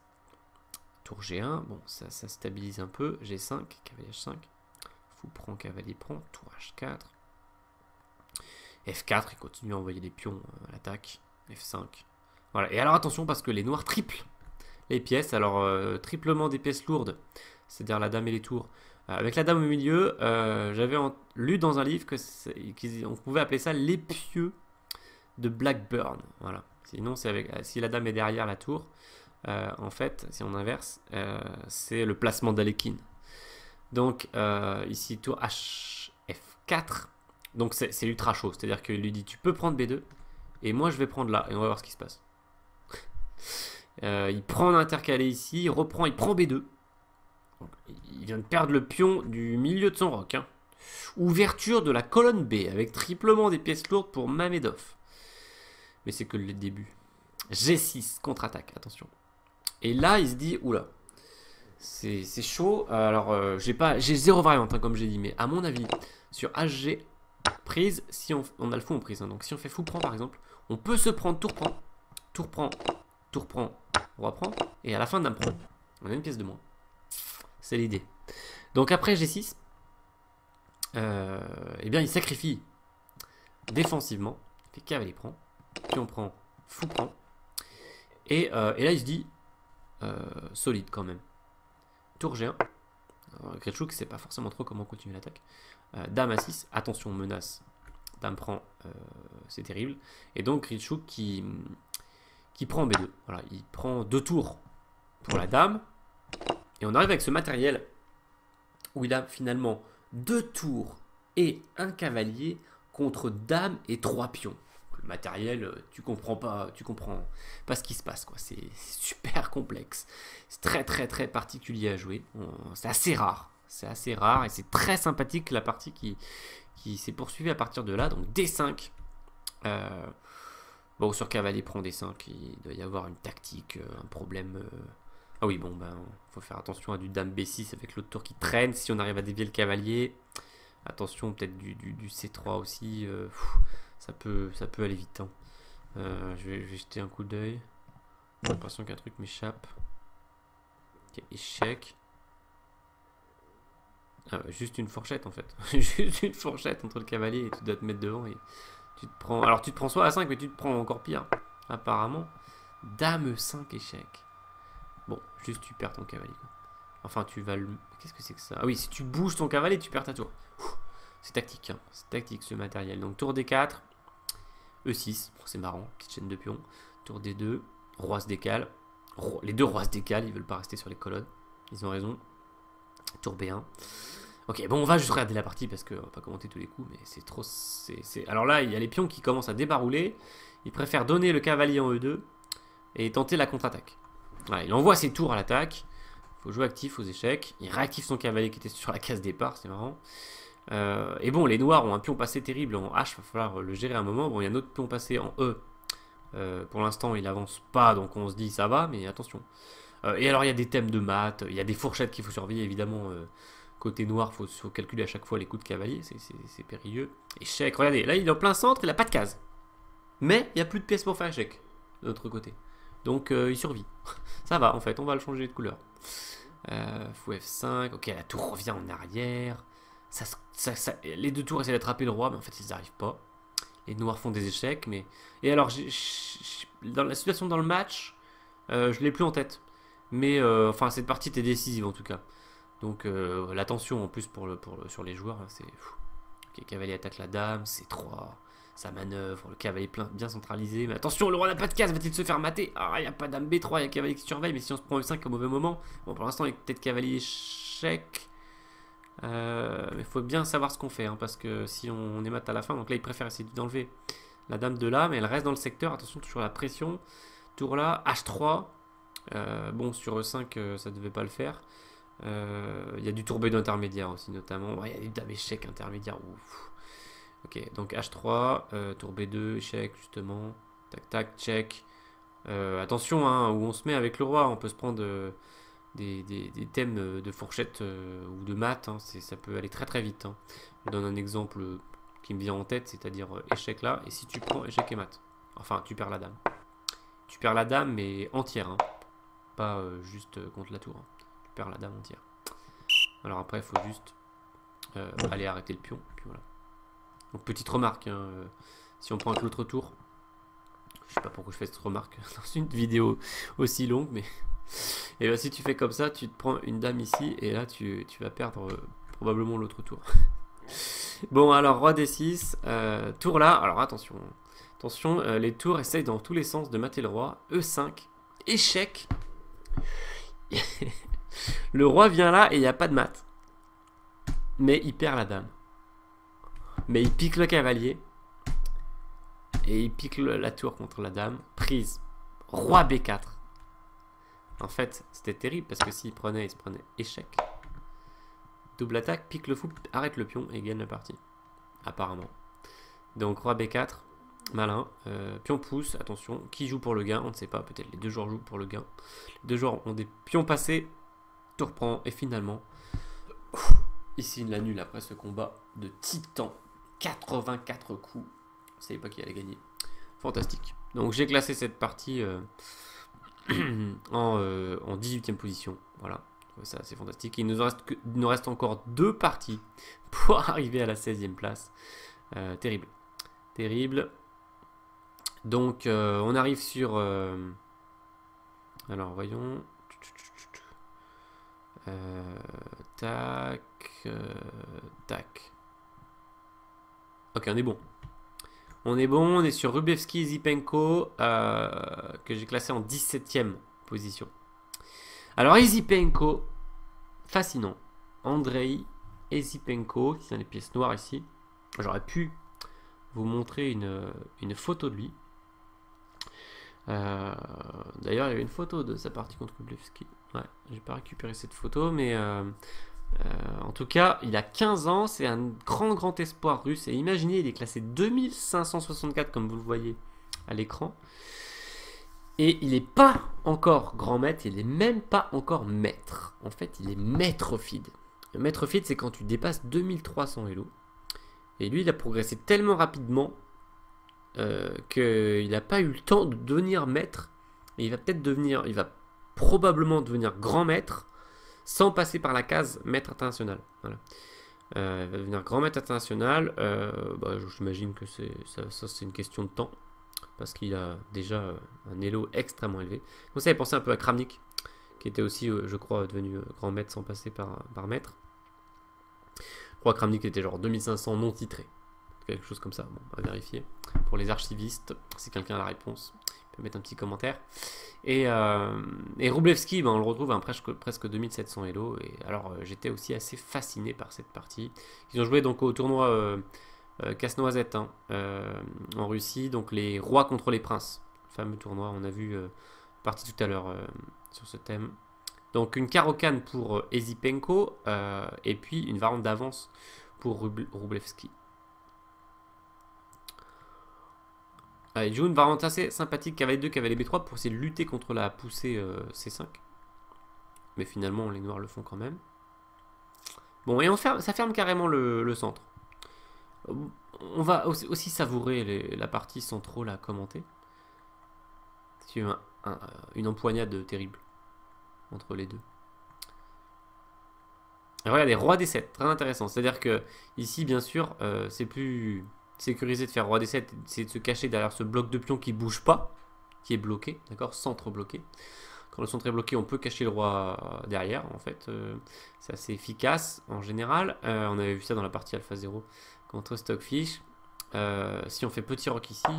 Tour G1, bon, ça stabilise un peu. G5, cavalier H5. Fou prend, cavalier prend. Tour H4. F4, il continue à envoyer des pions à l'attaque. F5. Voilà, et alors attention parce que les noirs triplent les pièces. Alors, triplement des pièces lourdes, c'est-à-dire la dame et les tours. Avec la dame au milieu, j'avais lu dans un livre qu'on pouvait appeler ça l'épieu de Blackburn. Voilà. Sinon, c'est si la dame est derrière la tour. En fait, si on inverse, c'est le placement d'Alekin. Donc ici tour H F4. Donc c'est ultra chaud, c'est-à-dire qu'il lui dit tu peux prendre B2 et moi je vais prendre là et on va voir ce qui se passe. Il prend l'intercalé ici, il reprend, il prend B2. Donc, il vient de perdre le pion du milieu de son roc. Hein. Ouverture de la colonne B avec triplement des pièces lourdes pour Mamedov. Mais c'est que le début. G6 contre-attaque, attention. Et là, il se dit, oula, c'est chaud. Alors, j'ai zéro variante, hein, comme j'ai dit, mais à mon avis, sur HG, prise, si on a le fou en prise. Hein, donc si on fait fou prend par exemple, on peut se prendre tour prend, tour prend, tour prend, roi prend, et à la fin dame prend. On a une pièce de moins. C'est l'idée. Donc après G6, eh bien il sacrifie défensivement. Il fait cavalier prend, puis on prend fou prend. Et là il se dit solide quand même. Tour G1. Gretschuk sait pas forcément trop comment continuer l'attaque. Dame à 6, attention menace. Dame prend, c'est terrible. Et donc Gretschuk qui prend B2. Voilà, il prend 2 tours pour la dame. Et on arrive avec ce matériel où il a finalement 2 tours et un cavalier contre dame et 3 pions. Le matériel, tu comprends pas ce qui se passe, quoi. C'est super complexe. C'est très très très particulier à jouer. C'est assez rare. C'est assez rare et c'est très sympathique la partie qui s'est poursuivie à partir de là. Donc D5. Bon, sur cavalier prend D5, il doit y avoir une tactique, un problème. Ah oui, bon, ben, faut faire attention à du dame B6 avec l'autre tour qui traîne. Si on arrive à dévier le cavalier, attention peut-être du C3 aussi. Ça peut aller vite. Hein. Je vais jeter un coup d'œil. J'ai l'impression qu'un truc m'échappe. Okay, échec. Ah, juste une fourchette en fait. Juste une fourchette entre le cavalier et tu dois te mettre devant. Et tu te prends. Alors tu te prends soit à 5, mais tu te prends encore pire. Apparemment. Dame 5 échec. Bon, juste tu perds ton cavalier. Quoi. Enfin, tu vas le. Qu'est-ce que c'est que ça? Ah oui, si tu bouges ton cavalier, tu perds ta tour. C'est tactique. Hein. C'est tactique ce matériel. Donc tour D4. E6. Bon, c'est marrant. Petite chaîne de pions. Tour D2. Roi se décale. Les deux rois se décalent. Ils veulent pas rester sur les colonnes. Ils ont raison. Tour B1. Ok, bon, on va juste regarder la partie parce qu'on va pas commenter tous les coups, mais c'est trop. Alors là, il y a les pions qui commencent à débarouler. Il préfère donner le cavalier en E2 et tenter la contre-attaque. Voilà, il envoie ses tours à l'attaque. Il faut jouer actif aux échecs. Il réactive son cavalier qui était sur la case départ, c'est marrant. Et bon, les noirs ont un pion passé terrible en H, il va falloir le gérer un moment. Bon, il y a un autre pion passé en E. Pour l'instant, il avance pas, donc on se dit ça va, mais attention. Et alors, il y a des thèmes de maths, il y a des fourchettes qu'il faut surveiller, évidemment. Côté noir, il faut calculer à chaque fois les coups de cavalier, c'est périlleux. Échec, regardez, là, il est en plein centre, il n'a pas de case. Mais il n'y a plus de pièces pour faire échec, de l'autre côté. Donc, il survit. Ça va, en fait, on va le changer de couleur. Fou F5, ok, la tour revient en arrière. Les deux tours essaient d'attraper le roi, mais en fait, ils n'y arrivent pas. Les noirs font des échecs, mais... Et alors, dans la situation dans le match, je l'ai plus en tête. Mais, enfin, cette partie était décisive, en tout cas. Donc, l'attention, en plus, sur les joueurs, c'est... Ok, cavalier attaque la dame, C3, ça manœuvre, le cavalier bien centralisé. Mais attention, le roi n'a pas de case, va-t-il se faire mater? Ah, il n'y a pas dame B3, il y a cavalier qui surveille, mais si on se prend E5 au mauvais moment... Bon, pour l'instant, il y a peut-être cavalier échec... mais il faut bien savoir ce qu'on fait, hein, parce que si on est mat à la fin, donc là il préfère essayer d'enlever la dame de là, mais elle reste dans le secteur, attention toujours la pression, tour là, H3, bon sur E5 ça devait pas le faire, il y a du tour B2 intermédiaire aussi notamment, il y a des dames échecs intermédiaires, ouf. Ok, donc H3, tour B2, échec justement, tac tac, check, attention hein, où on se met avec le roi, on peut se prendre... Des thèmes de fourchette ou de maths, hein, ça peut aller très très vite. Hein. Je donne un exemple qui me vient en tête, c'est-à-dire échec là, et si tu prends échec et maths, enfin tu perds la dame. Tu perds la dame mais entière, hein. Pas juste contre la tour. Hein. Tu perds la dame entière. Alors après il faut juste aller arrêter le pion, puis voilà. Donc petite remarque, hein, si on prend avec l'autre tour, je sais pas pourquoi je fais cette remarque dans une vidéo aussi longue, mais... Et bien si tu fais comme ça, tu te prends une dame ici et là tu vas perdre probablement l'autre tour. Bon alors roi D6, tour là, alors attention, attention, les tours essayent dans tous les sens de mater le roi, E5, échec. Le roi vient là et il n'y a pas de mat. Mais il perd la dame. Mais il pique le cavalier. Et il pique la tour contre la dame, prise, roi B4. En fait, c'était terrible parce que s'il prenait, il se prenait échec. Double attaque, pique le fou, arrête le pion et gagne la partie. Apparemment. Donc roi B4. Malin. Pion pousse, attention. Qui joue pour le gain? On ne sait pas. Peut-être les deux joueurs jouent pour le gain. Les deux joueurs ont des pions passés. Tour prend. Et finalement, il signe la nulle après ce combat de titan. 84 coups. Je ne savais pas qui allait gagner. Fantastique. Donc j'ai classé cette partie en 18e position. Voilà. Ça, c'est fantastique. Il nous reste encore 2 parties pour arriver à la 16e place. Terrible. Terrible. Donc, on arrive sur... alors, voyons. Tac. Tac. Ok, on est bon. On est bon. On est sur Wrublewski et Zipenko, que j'ai classé en 17e position. Alors, Zipenko, fascinant. Andrei Zipenko, qui sont les pièces noires ici. J'aurais pu vous montrer une photo de lui. D'ailleurs, il y avait une photo de sa partie contre Wrublewski. Ouais, j'ai pas récupéré cette photo, mais en tout cas, il a 15 ans. C'est un grand espoir russe. Et imaginez, il est classé 2564, comme vous le voyez à l'écran. Et il n'est pas encore grand maître, il n'est même pas encore maître. En fait, il est maître feed. Le maître feed, c'est quand tu dépasses 2300 Elo. Et lui, il a progressé tellement rapidement qu'il n'a pas eu le temps de devenir maître. Et il va probablement devenir grand maître sans passer par la case maître international. Voilà. Il va devenir grand maître international. J'imagine que ça c'est une question de temps. Parce qu'il a déjà un elo extrêmement élevé. Donc ça fait penser un peu à Kramnik, qui était aussi, je crois, devenu grand maître sans passer par maître. Je crois que Kramnik était genre 2500 non titré. Quelque chose comme ça, bon, à vérifier. Pour les archivistes, si quelqu'un a la réponse, il peut mettre un petit commentaire. Et Wrublewski, on le retrouve à presque 2700 elo. Et alors, j'étais aussi assez fasciné par cette partie. Ils ont joué donc au tournoi... Casse-Noisette en Russie, donc les rois contre les princes, le fameux tournoi, on a vu partie tout à l'heure sur ce thème. Donc une Caro-Kann pour Zipenko et puis une variante d'avance pour Wrublewski. Il joue une variante assez sympathique cavalier 2, cavalier B3 pour essayer de lutter contre la poussée C5. Mais finalement les noirs le font quand même. Bon, et ça ferme carrément le centre. On va aussi savourer la partie sans trop la commenter. C'est une empoignade terrible entre les deux. Alors, regardez, roi D7, très intéressant. C'est-à-dire que ici, bien sûr, c'est plus sécurisé de faire roi D7, c'est de se cacher derrière ce bloc de pion qui bouge pas, qui est bloqué, d'accord, centre bloqué. Quand le centre est bloqué, on peut cacher le roi derrière, en fait. C'est assez efficace en général. On avait vu ça dans la partie Alpha 0 contre Stockfish. Si on fait petit roc ici,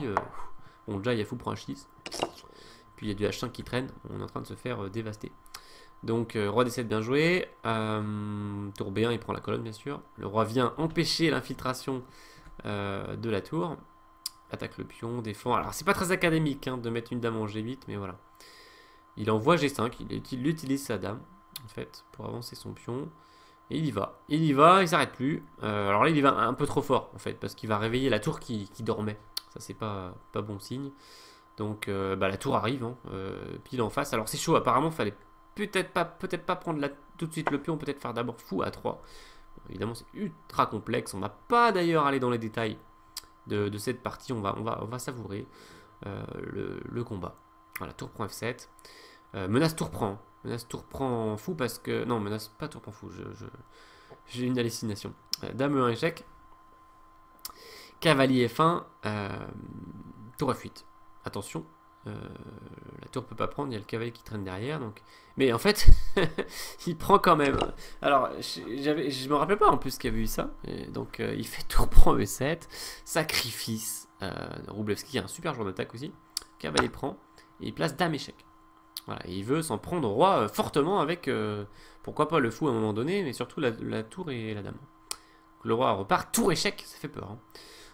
bon, déjà Yafou prend H6. Puis il y a du H5 qui traîne. On est en train de se faire dévaster. Donc, roi D7 bien joué. Tour B1, il prend la colonne, bien sûr. Le roi vient empêcher l'infiltration de la tour. Attaque le pion, défend. Alors, c'est pas très académique de mettre une dame en G8, mais voilà. Il envoie G5. Il utilise sa dame, en fait, pour avancer son pion. Et il y va, il s'arrête plus. Alors là, il y va un peu trop fort, en fait, parce qu'il va réveiller la tour qui dormait. Ça, c'est pas bon signe. Donc, la tour arrive, pile en face. Alors, c'est chaud, apparemment, il fallait peut-être pas prendre tout de suite le pion, peut-être faire d'abord fou à 3. Bon, évidemment, c'est ultra complexe. On va pas d'ailleurs aller dans les détails de cette partie. On va savourer le combat. Voilà, tour prend F7. Menace tour prend. Menace tour prend fou parce que... Non, menace pas tour prend fou. J'ai une hallucination. Dame E1 échec. Cavalier F1. Tour F8. Attention. La tour peut pas prendre. Il y a le cavalier qui traîne derrière. Donc... Mais en fait, il prend quand même. Alors, je me rappelle pas en plus qu'il y avait eu ça. Et donc, il fait tour prend E7. Sacrifice. Wrublewski a un super joueur d'attaque aussi. Cavalier prend. Et il place dame échec. Voilà, et il veut s'en prendre au roi fortement avec, pourquoi pas le fou à un moment donné, mais surtout la tour et la dame. Donc, le roi repart, tour échec, ça fait peur.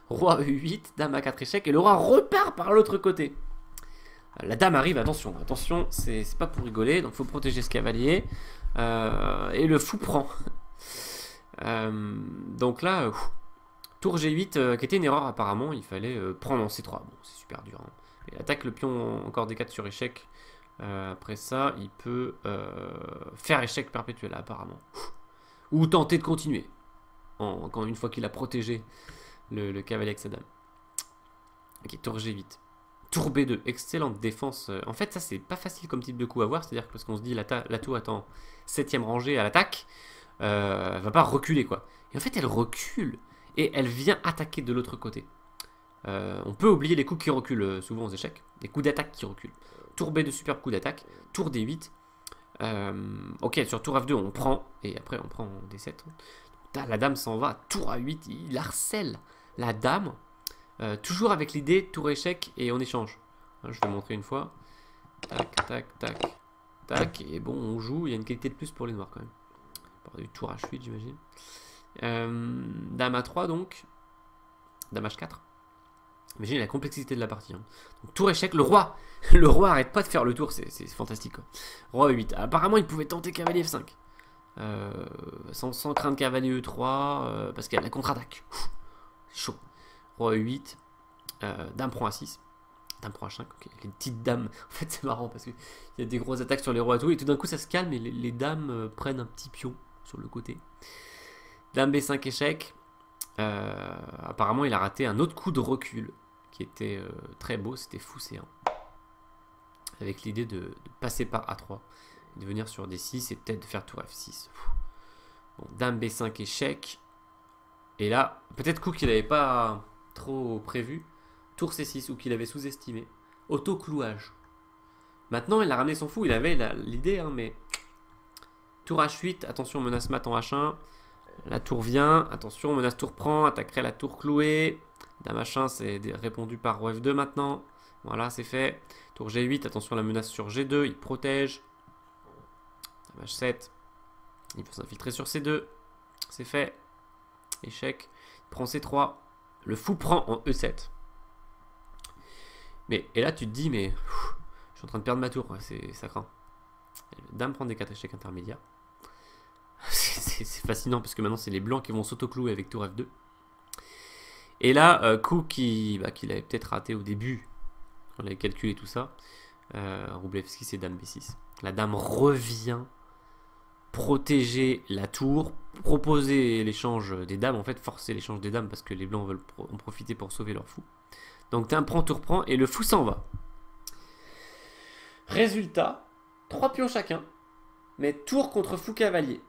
Roi E8, dame A4 échec, et le roi repart par l'autre côté. La dame arrive, attention, c'est pas pour rigoler, donc il faut protéger ce cavalier. Et le fou prend. Donc là, Tour G8, qui était une erreur apparemment, il fallait prendre en C3. Bon, c'est super dur. Hein. Il attaque le pion encore D4 sur échec. Après ça, il peut faire échec perpétuel apparemment. Ou tenter de continuer. Quand une fois qu'il a protégé le cavalier avec sa dame. Ok, tour G8. Tour B2, excellente défense. En fait, ça, c'est pas facile comme type de coup à voir. C'est-à-dire que parce qu'on se dit la tour attend 7ème rangée à l'attaque, elle va pas reculer, quoi. Et en fait, elle recule. Et elle vient attaquer de l'autre côté. On peut oublier les coups qui reculent souvent aux échecs. Les coups d'attaque qui reculent. Tour B2, superbe coup d'attaque. Tour D8. Ok, sur tour F2, on prend. Et après, on prend D7. La dame s'en va. Tour A8, il harcèle la dame. Toujours avec l'idée tour échec et on échange. Je vais montrer une fois. Tac, tac, tac, tac. Et bon, on joue. Il y a une qualité de plus pour les noirs quand même. Par du tour H8, j'imagine. Dame A3 donc. Dame H4. Imaginez la complexité de la partie. Hein. Donc, tour échec, le roi. Le roi arrête pas de faire le tour, c'est fantastique. Quoi. Roi E8. Apparemment, il pouvait tenter cavalier F5. Sans craindre cavalier E3, parce qu'il y a la contre-attaque. C'est chaud. Roi E8. Dame prend A6. Dame prend H5. Okay. Les petites dames. En fait, c'est marrant parce qu'il y a des grosses attaques sur les rois et tout. Et tout d'un coup, ça se calme et les dames prennent un petit pion sur le côté. Dame B5 échec. Apparemment, il a raté un autre coup de recul qui était très beau, c'était fou C1. Avec l'idée de passer par A3, de venir sur D6 et peut-être de faire tour F6. Bon, Dame B5 échec. Et là, peut-être coup qu'il n'avait pas trop prévu. Tour C6 ou qu'il avait sous-estimé. Auto-clouage. Maintenant, il a ramené son fou, il avait l'idée, hein, mais... Tour H8, attention, menace mat en H1. La tour vient, attention, menace tour prend, attaquerait la tour clouée. Dame H1, c'est répondu par roi F2 maintenant. Voilà, c'est fait. Tour G8, attention, la menace sur G2, il protège. Dame H7, il peut s'infiltrer sur C2. C'est fait. Échec. Il prend C3. Le fou prend en E7. Mais, et là, tu te dis, mais je suis en train de perdre ma tour, ça craint. Dame prend D4, échec intermédiaire. C'est fascinant parce que maintenant c'est les blancs qui vont s'auto-clouer avec tour F2. Et là, coup qu'il avait peut-être raté au début, on avait calculé tout ça. Wróblewski, c'est dame B6. La dame revient protéger la tour, proposer l'échange des dames, en fait forcer l'échange des dames parce que les blancs veulent en profiter pour sauver leur fou. Donc dame prend, tour prend et le fou s'en va. Résultat, 3 pions chacun, mais tour contre fou cavalier.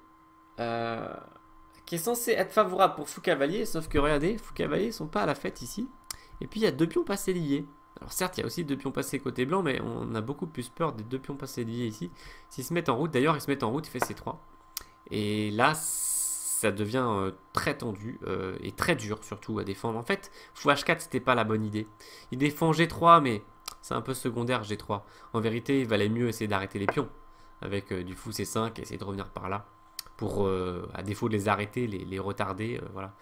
Qui est censé être favorable pour fou cavalier, sauf que regardez, fou cavalier sont pas à la fête ici. Et puis il y a 2 pions passés liés. Alors certes, il y a aussi 2 pions passés côté blanc, mais on a beaucoup plus peur des 2 pions passés liés ici. S'ils se mettent en route, d'ailleurs, ils se mettent en route, il fait C3. Et là, ça devient très tendu et très dur surtout à défendre. En fait, fou H4, c'était pas la bonne idée. Il défend G3, mais c'est un peu secondaire G3. En vérité, il valait mieux essayer d'arrêter les pions avec du fou C5 et essayer de revenir par là. Pour, à défaut de les arrêter, les retarder, voilà.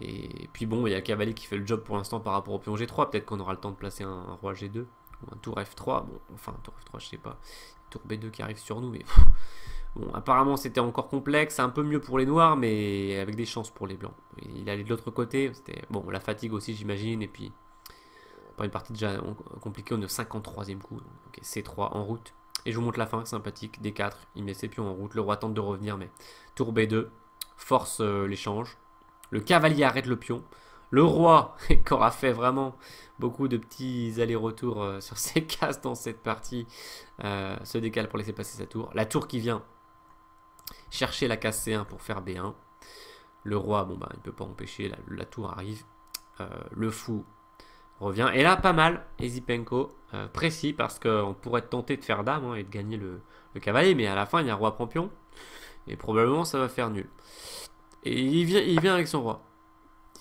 Et puis bon, il y a le cavalier qui fait le job pour l'instant par rapport au pion G3. Peut-être qu'on aura le temps de placer un roi G2 ou un tour F3. Bon, enfin, un tour F3, je sais pas. Tour B2 qui arrive sur nous, mais bon, apparemment c'était encore complexe. C'est un peu mieux pour les noirs, mais avec des chances pour les blancs. Il allait de l'autre côté. C'était bon, la fatigue aussi, j'imagine. Et puis, pas une partie déjà compliquée, on est au 53e coup. Donc, okay, C3 en route. Et je vous montre la fin, sympathique, D4, il met ses pions en route, le roi tente de revenir, mais tour B2, force l'échange. Le cavalier arrête le pion. Le roi, qui aura fait vraiment beaucoup de petits allers-retours sur ses cases dans cette partie, se décale pour laisser passer sa tour. La tour qui vient chercher la case C1 pour faire B1. Le roi, bon bah il ne peut pas empêcher, la tour arrive. Le fou revient. Et là, pas mal, Esipenko, précis, parce qu'on pourrait tenter de faire dame hein, et de gagner le cavalier, mais à la fin, il y a roi prend pion, et probablement ça va faire nul. Et il vient avec son roi.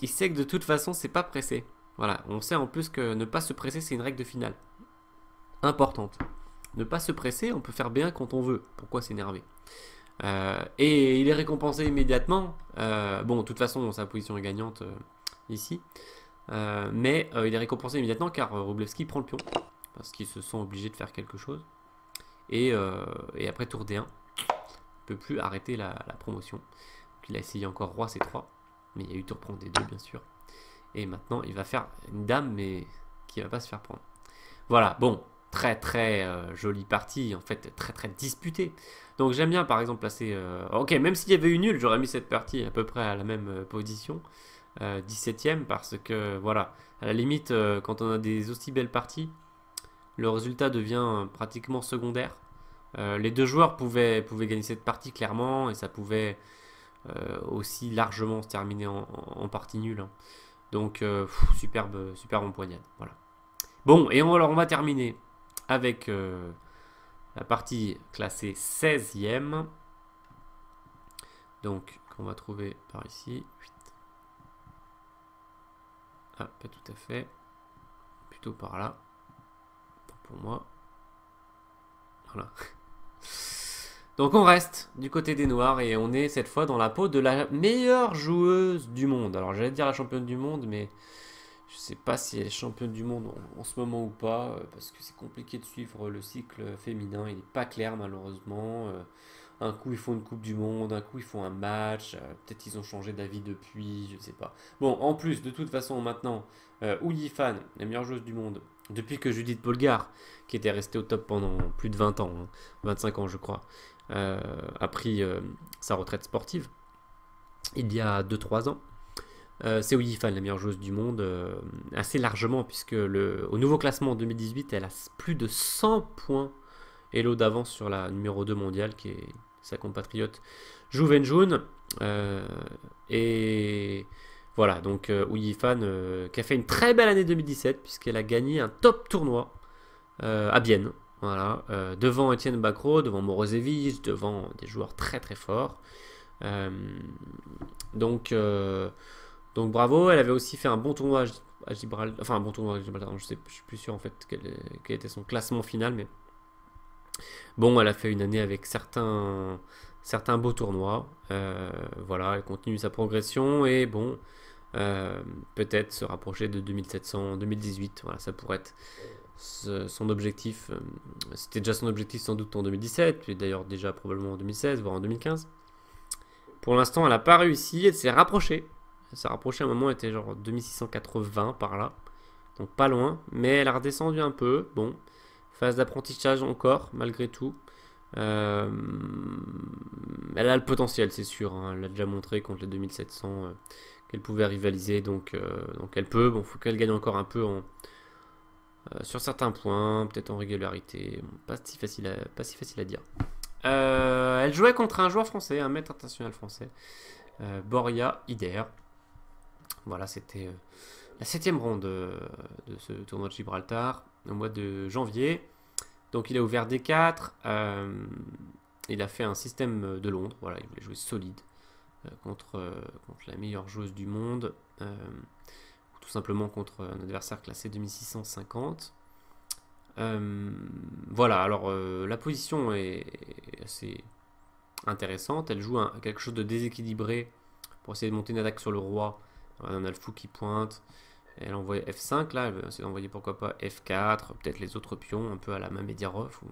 Il sait que de toute façon, c'est pas pressé. Voilà, on sait en plus que ne pas se presser, c'est une règle de finale. Importante. Ne pas se presser, on peut faire B1 quand on veut. Pourquoi s'énerver et il est récompensé immédiatement. Bon, de toute façon, sa position est gagnante ici. Mais il est récompensé immédiatement car Wróblewski prend le pion parce qu'ils se sont obligés de faire quelque chose et après tour D1 il ne peut plus arrêter la promotion. Donc, il a essayé encore roi C3 Mais il y a eu tour prendre des deux, bien sûr. Et maintenant, il va faire une dame, mais qui va pas se faire prendre. Voilà, bon, très très jolie partie, en fait, très très disputée. Donc j'aime bien, par exemple, placer... ok, même s'il y avait eu nul, j'aurais mis cette partie à peu près à la même position. 17ème, parce que, voilà, à la limite, quand on a des aussi belles parties, le résultat devient pratiquement secondaire. Les deux joueurs pouvaient gagner cette partie clairement, et ça pouvait aussi largement se terminer en partie nulle. Hein. Donc, superbe empoignade. Voilà. Bon, et alors on va terminer avec la partie classée 16e. Donc, qu'on va trouver par ici. Ah, pas tout à fait. Plutôt par là. Pour moi. Voilà. Donc on reste du côté des Noirs et on est cette fois dans la peau de la meilleure joueuse du monde. Alors j'allais dire la championne du monde, mais je sais pas si elle est championne du monde en ce moment ou pas, parce que c'est compliqué de suivre le cycle féminin. Il n'est pas clair malheureusement. Un coup ils font une Coupe du Monde, un coup ils font un match. Peut-être qu'ils ont changé d'avis depuis, je ne sais pas. Bon, en plus, de toute façon, maintenant, Hou Yifan, la meilleure joueuse du monde, depuis que Judith Polgar, qui était restée au top pendant plus de 20 ans, hein, 25 ans je crois, a pris sa retraite sportive il y a 2-3 ans. C'est Hou Yifan, la meilleure joueuse du monde, assez largement, puisque au nouveau classement en 2018, elle a plus de 100 points Hello d'avance sur la numéro 2 mondiale, qui est sa compatriote Zhu Wenjun. Et voilà, donc Hou Yifan, qui a fait une très belle année 2017, puisqu'elle a gagné un top tournoi à Bienne. Voilà, devant Etienne Bacro, devant Morozevich, devant des joueurs très très forts. Donc bravo, elle avait aussi fait un bon tournoi à Gibraltar. Enfin, un bon tournoi à Gibraltar, je suis plus sûr en fait quel était son classement final, mais bon, elle a fait une année avec certains beaux tournois. Voilà, elle continue sa progression et bon, peut-être se rapprocher de 2700 en 2018. Voilà, ça pourrait être son objectif. C'était déjà son objectif sans doute en 2017, et d'ailleurs déjà probablement en 2016, voire en 2015. Pour l'instant, elle n'a pas réussi, elle s'est rapprochée. Elle s'est rapprochée à un moment, elle était genre 2680 par là. Donc pas loin, mais elle a redescendu un peu. Bon, phase d'apprentissage encore, malgré tout. Elle a le potentiel, c'est sûr. Hein. Elle a déjà montré contre les 2700 qu'elle pouvait rivaliser. Donc elle peut. Bon, il faut qu'elle gagne encore un peu sur certains points, peut-être en régularité. Bon, pas si facile à dire. Elle jouait contre un joueur français, un maître international français, Boria Ider. Voilà, c'était la 7ème ronde de ce tournoi de Gibraltar au mois de janvier. Donc il a ouvert D4. Il a fait un système de Londres. Voilà, il voulait jouer solide contre la meilleure joueuse du monde. Ou tout simplement contre un adversaire classé 2650. Voilà, alors la position est assez intéressante. Elle joue quelque chose de déséquilibré pour essayer de monter une attaque sur le roi. On a le fou qui pointe. Elle envoie F5 là, elle va essayer d'envoyer pourquoi pas F4, peut-être les autres pions, un peu à la Mamediarov ou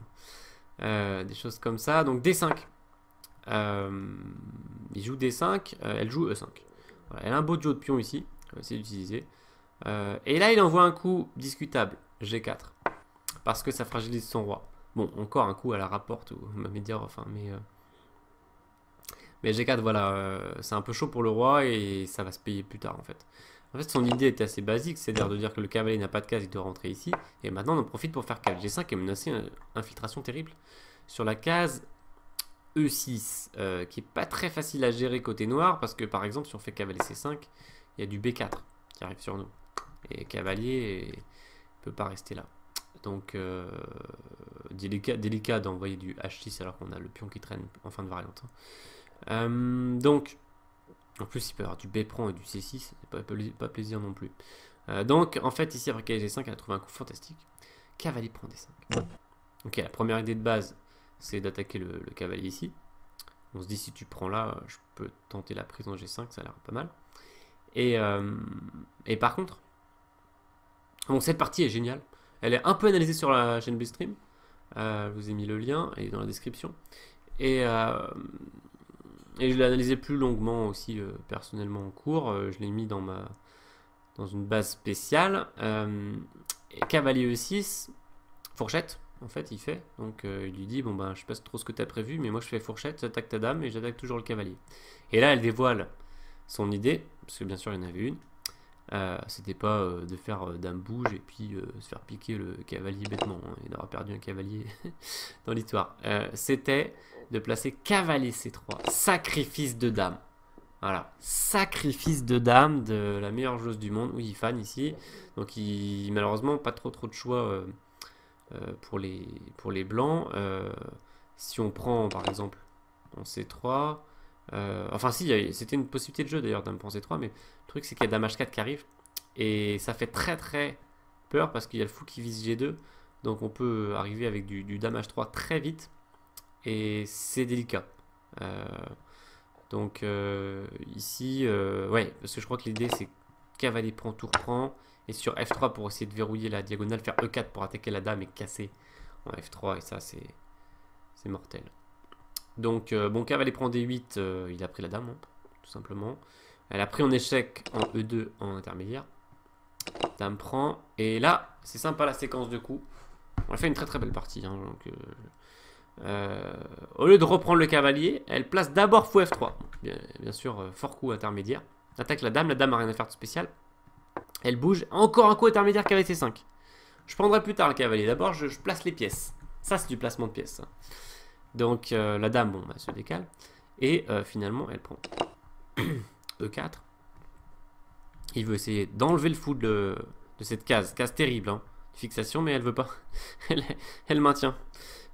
des choses comme ça. Donc D5. Il joue D5, elle joue E5. Voilà, elle a un beau duo de pions ici, on va essayer d'utiliser. Et là, il envoie un coup discutable, G4. Parce que ça fragilise son roi. Bon, encore un coup à la rapporte ou Mamediarov, hein, mais G4, voilà, c'est un peu chaud pour le roi et ça va se payer plus tard en fait. En fait, son idée était assez basique, c'est-à-dire de dire que le cavalier n'a pas de case, il doit rentrer ici. Et maintenant, on en profite pour faire 4 G5 et menacer une infiltration terrible sur la case E6, qui est pas très facile à gérer côté noir, parce que par exemple, si on fait cavalier C5, il y a du B4 qui arrive sur nous. Et cavalier ne peut pas rester là. Donc, délicat d'envoyer du H6 alors qu'on a le pion qui traîne en fin de variante. Donc, en plus, il peut y avoir du B prend et du C6, c'est pas plaisir non plus. Donc, en fait, ici, après cavalier G5, elle a trouvé un coup fantastique. Cavalier prend D5. Ok, la première idée de base, c'est d'attaquer le cavalier ici. On se dit, si tu prends là, je peux tenter la prise en G5, ça a l'air pas mal. Et par contre, bon, cette partie est géniale. Elle est un peu analysée sur la chaîne Bstream. Je vous ai mis le lien, elle est dans la description. Et Et je l'ai analysé plus longuement aussi personnellement en cours. Je l'ai mis dans une base spéciale. Cavalier E6, fourchette, en fait, il fait. Donc il lui dit, bon ben, je sais pas trop ce que tu as prévu, mais moi je fais fourchette, j'attaque ta dame et j'attaque toujours le cavalier. Et là, elle dévoile son idée, parce que bien sûr, il y en avait une. C'était pas de faire dame bouge et puis se faire piquer le cavalier bêtement. Hein. Il aura perdu un cavalier dans l'histoire. C'était de placer cavalier C3, sacrifice de dame. Voilà, sacrifice de dame de la meilleure joueuse du monde. Oui, il fan ici. Donc, malheureusement, pas trop de choix pour les blancs. Si on prend, par exemple, en C3... enfin, si, c'était une possibilité de jeu d'ailleurs, dame prend C3, mais le truc, c'est qu'il y a dame H4 qui arrive. Et ça fait très peur parce qu'il y a le fou qui vise G2. Donc, on peut arriver avec du dame H3 très vite. Et c'est délicat. Donc ici, ouais, parce que je crois que l'idée c'est cavalier prend, tour prend, et sur F3 pour essayer de verrouiller la diagonale, faire E4 pour attaquer la dame et casser en F3, et ça c'est mortel. Donc bon, cavalier prend D8, il a pris la dame, hein, tout simplement. Elle a pris en échec en E2 en intermédiaire. Dame prend, et là, c'est sympa la séquence de coups. On a fait une très belle partie, hein, donc... au lieu de reprendre le cavalier, elle place d'abord fou F3. Bien sûr, fort coup intermédiaire. Attaque la dame n'a rien à faire de spécial. Elle bouge, encore un coup intermédiaire cavalier C5. Je prendrai plus tard le cavalier. D'abord, je place les pièces. Ça, c'est du placement de pièces. Donc, la dame, bon, bah, se décale. Et finalement, elle prend E4. Il veut essayer d'enlever le fou de cette case. Case terrible, hein. Fixation, mais elle veut pas. elle maintient.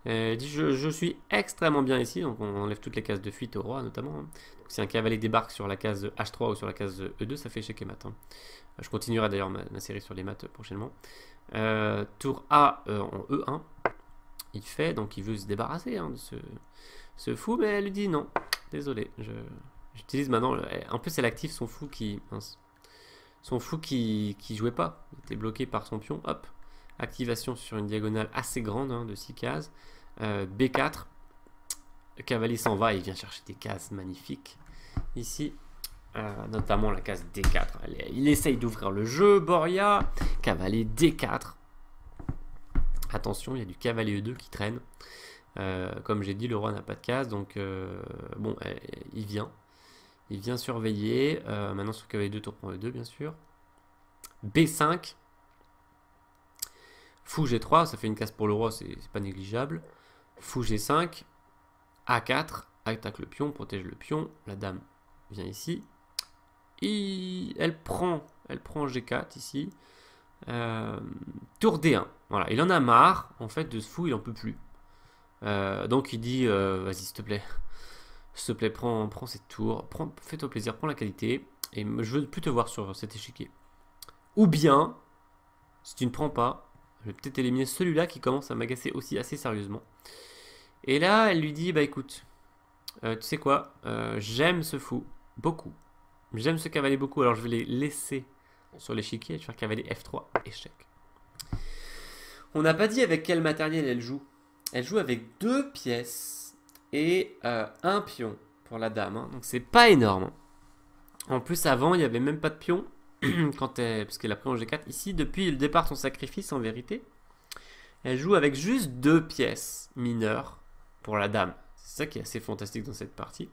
Elle dit je suis extrêmement bien ici, donc on enlève toutes les cases de fuite au roi notamment. Hein. Si un cavalier débarque sur la case H3 ou sur la case E2, ça fait échec et mat. Hein. Je continuerai d'ailleurs ma série sur les maths prochainement. Tour A en E1, il fait, donc il veut se débarrasser hein, de ce fou, mais elle lui dit non, désolé, j'utilise maintenant, en plus elle active son fou qui jouait pas, il était bloqué par son pion, hop, activation sur une diagonale assez grande hein, de 6 cases. B4, le cavalier s'en va et il vient chercher des cases magnifiques ici, notamment la case D4. Il essaye d'ouvrir le jeu. Boria, cavalier D4. Attention, il y a du cavalier E2 qui traîne. Comme j'ai dit, le roi n'a pas de case, donc bon, il vient surveiller. Maintenant sur cavalier 2, tour prend E2 bien sûr. B5. Fou G3, ça fait une case pour le roi, c'est pas négligeable. Fou G5, A4, attaque le pion, protège le pion. La dame vient ici. Et elle prend G4 ici. Tour D1. Voilà, il en a marre, en fait, de ce fou, il en peut plus. Donc il dit, vas-y, s'il te plaît, prends cette tour, fais-toi plaisir, prends la qualité, et je veux plus te voir sur cet échiquier. Ou bien, si tu ne prends pas, je vais peut-être éliminer celui-là qui commence à m'agacer aussi assez sérieusement. Et là, elle lui dit, bah écoute, tu sais quoi, j'aime ce fou, beaucoup. J'aime ce cavalier beaucoup, alors je vais les laisser sur l'échiquier et je vais faire cavalier F3, échec. On n'a pas dit avec quel matériel elle joue. Elle joue avec 2 pièces et un pion pour la dame. Hein. Donc c'est pas énorme. En plus, avant, il n'y avait même pas de pion. Parce qu'elle a pris en G4. Ici, depuis le départ de son sacrifice, en vérité, elle joue avec juste 2 pièces mineures pour la dame. C'est ça qui est assez fantastique dans cette partie.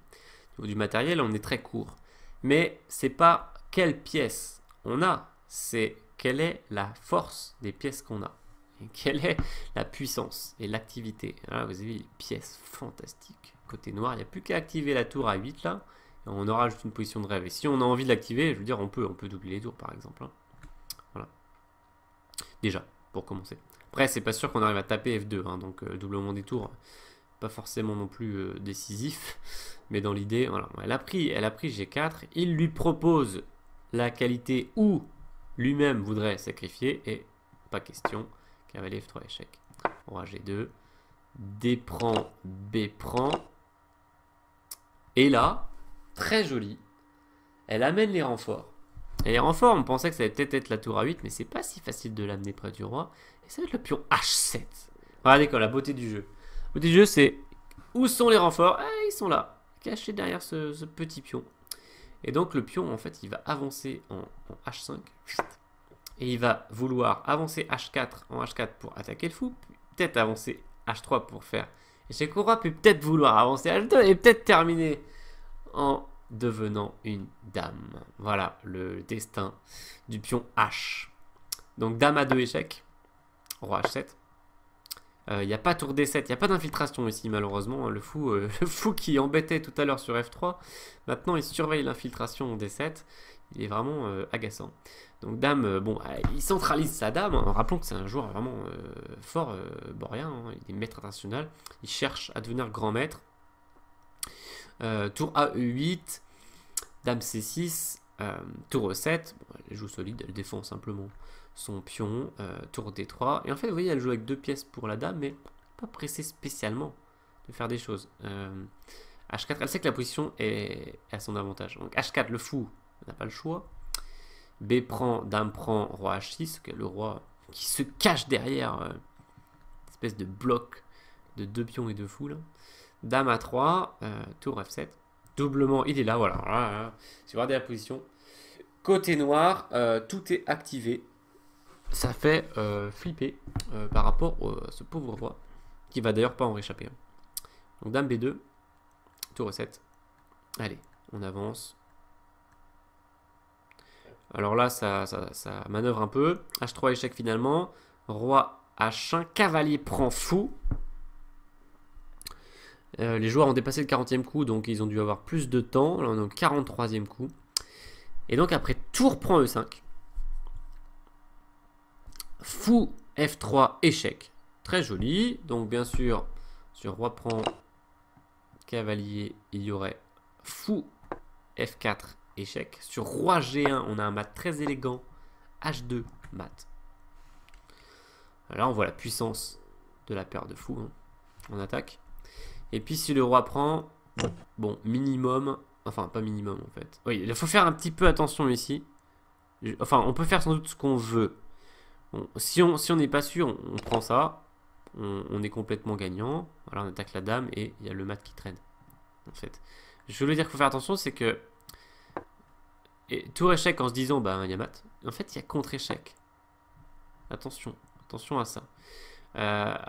Au niveau du matériel, on est très court. Mais c'est pas quelle pièce on a, c'est quelle est la force des pièces qu'on a. Et quelle est la puissance et l'activité. Là, vous avez les pièces fantastiques. Côté noir, il n'y a plus qu'à activer la tour à 8 là. Et on aura juste une position de rêve. Et si on a envie de l'activer, je veux dire, on peut doubler les tours par exemple. Hein. Voilà. Déjà, pour commencer. Après, c'est pas sûr qu'on arrive à taper F2. Hein, donc, doublement des tours, pas forcément non plus décisif. Mais dans l'idée, voilà. Elle a pris G4. Il lui propose la qualité où lui-même voudrait sacrifier. Et pas question. Cavalier F3 échec. Roi G2. D prend, B prend. Et là, très joli, elle amène les renforts. Et les renforts, on pensait que ça allait peut-être être la tour A8, mais c'est pas si facile de l'amener près du roi. Et ça va être le pion H7. Regardez quoi, la beauté du jeu. La beauté du jeu, c'est où sont les renforts? Ils sont là. caché derrière ce petit pion. Et donc le pion, en fait, il va avancer en H5. Et il va vouloir avancer H4 en H4 pour attaquer le fou. Peut-être avancer H3 pour faire échec au roi. Puis peut-être vouloir avancer H2 et peut-être terminer en devenant une dame. Voilà le destin du pion H. Donc dame A2 échec. Roi H7. Il n'y a pas tour D7, il n'y a pas d'infiltration ici malheureusement. Le fou qui embêtait tout à l'heure sur F3, maintenant il surveille l'infiltration en D7. Il est vraiment agaçant. Donc dame, bon, il centralise sa dame. Rappelons que c'est un joueur vraiment fort, Borja, hein, il est maître international. Il cherche à devenir grand maître. Tour A, E8, dame C6, tour E7. Bon, elle joue solide, elle défend simplement son pion, tour D3. Et en fait, vous voyez, elle joue avec 2 pièces pour la dame, mais pas pressée spécialement de faire des choses. H4, elle sait que la position est à son avantage. Donc H4, le fou n'a pas le choix. B prend, dame prend, roi H6, le roi qui se cache derrière une espèce de bloc de 2 pions et 2 fous. Là. Dame A3, tour F7. Doublement, il est là, voilà. Voilà. Si vous regardez la position. Côté noir, tout est activé. Ça fait flipper par rapport à ce pauvre roi, qui va d'ailleurs pas en réchapper. Donc dame B2, tour E7. Allez, on avance. Alors là, ça manœuvre un peu. H3 échec finalement. Roi H1, cavalier prend fou. Les joueurs ont dépassé le 40e coup, donc ils ont dû avoir plus de temps. Là, on est au 43e coup. Et donc après, tour prend E5. Fou F3 échec. Très joli. Donc bien sûr, sur roi prend cavalier, il y aurait fou F4 échec. Sur roi G1, on a un mat très élégant. H2 mat. Là, on voit la puissance de la paire de fous. Hein. On attaque. Et puis si le roi prend, bon, minimum, enfin pas minimum en fait. Oui, il faut faire un petit peu attention ici. Enfin, on peut faire sans doute ce qu'on veut. Bon, si on n'est pas sûr, on prend ça. On est complètement gagnant. Voilà, on attaque la dame et il y a le mat qui traîne. En fait, je veux dire qu'il faut faire attention, c'est que tour échec en se disant, bah il y a mat. En fait, il y a contre échec. Attention, attention à ça.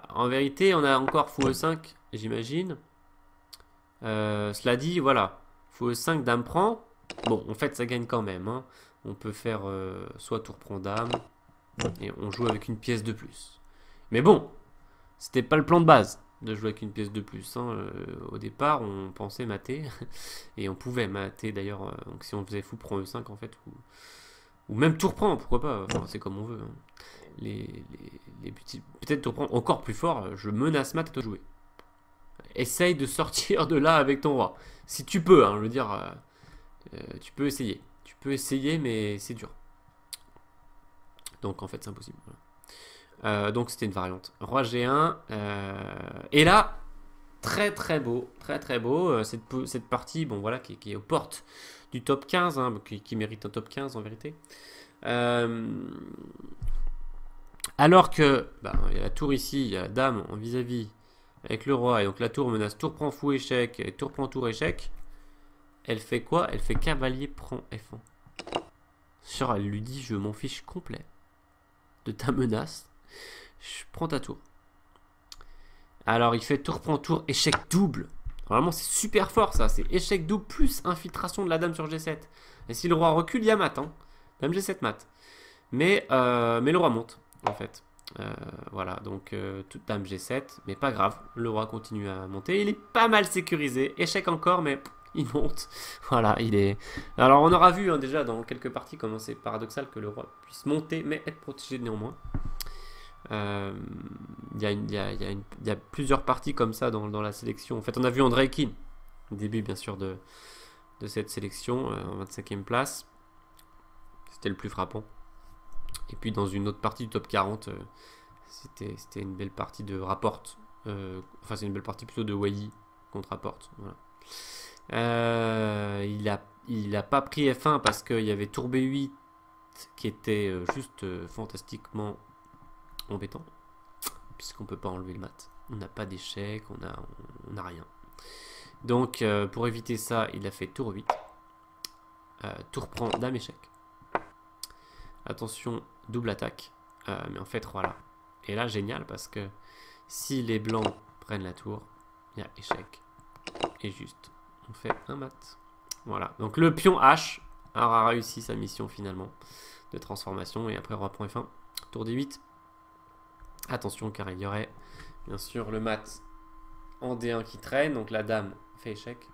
En vérité, on a encore fou E5, j'imagine. Cela dit, voilà. Fou E5, dame prend. Bon, en fait, ça gagne quand même. Hein. On peut faire soit tour prend dame. Et on joue avec une pièce de plus. Mais bon, c'était pas le plan de base de jouer avec une pièce de plus. Hein. Au départ, on pensait mater. Et on pouvait mater d'ailleurs. Donc si on faisait fou prend E5, en fait. Ou même tour prend, pourquoi pas. Enfin, c'est comme on veut. Hein. Les petits... Peut-être tour prend encore plus fort. Je menace mat à te jouer. Essaye de sortir de là avec ton roi. Si tu peux, hein, je veux dire, tu peux essayer. Tu peux essayer, mais c'est dur. Donc en fait, c'est impossible. Voilà. Donc c'était une variante. Roi G1. Et là, très très beau. Très très beau. Cette partie, bon voilà, qui est aux portes du top 15, hein, qui mérite un top 15 en vérité. Alors que, il y a la tour ici, il y a la dame en vis-à-vis avec le roi, et donc la tour menace tour prend fou échec, et tour prend tour échec. Elle fait quoi? Elle fait cavalier prend F1. Sur elle lui dit je m'en fiche complet de ta menace, je prends ta tour. Alors il fait tour prend tour échec double. Normalement c'est super fort ça, c'est échec double plus infiltration de la dame sur G7. Et si le roi recule, il y a mat, hein. Dame G7 mat. Mais le roi monte en fait. Voilà, donc toute dame G7, mais pas grave, le roi continue à monter, il est pas mal sécurisé, échec encore, mais il monte, voilà, il est... Alors on aura vu hein, déjà dans quelques parties comment c'est paradoxal que le roi puisse monter, mais être protégé néanmoins. Il y a plusieurs parties comme ça dans la sélection, en fait on a vu Andrei Kin, au début bien sûr de cette sélection, en 25e place, c'était le plus frappant. Et puis dans une autre partie du top 40, c'était une belle partie de Rapporte. Enfin, c'est une belle partie plutôt de Wai contre Rapporte. Voilà. Il a pas pris F1 parce qu'il y avait tour B8 qui était juste fantastiquement embêtant. Puisqu'on peut pas enlever le mat. On n'a pas d'échec, on n'a rien. Donc pour éviter ça, il a fait tour 8. Tour prend dame échec. Attention, double attaque. Mais en fait, voilà. Et là, génial, parce que si les blancs prennent la tour, il y a échec. Et juste, on fait un mat. Voilà. Donc le pion H aura réussi sa mission finalement de transformation. Et après, roi prend F1. Tour D8. Attention, car il y aurait bien sûr le mat en D1 qui traîne. Donc la dame fait échec.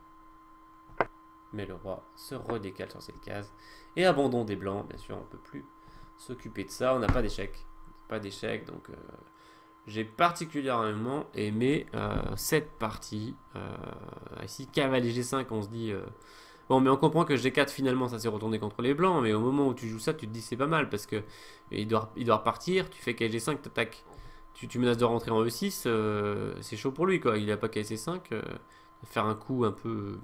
Mais le roi se redécale sur cette case. Et abandon des blancs, bien sûr, on ne peut plus s'occuper de ça. On n'a pas d'échec. Pas d'échec, donc j'ai particulièrement aimé cette partie. Ici, cavalier G5, on se dit... Bon, mais on comprend que G4, finalement, ça s'est retourné contre les blancs. Mais au moment où tu joues ça, tu te dis c'est pas mal. Parce que il doit repartir. Tu fais KG5, t'attaques. Tu menaces de rentrer en E6. C'est chaud pour lui, quoi. Il n'a pas KC5. Faire un coup un peu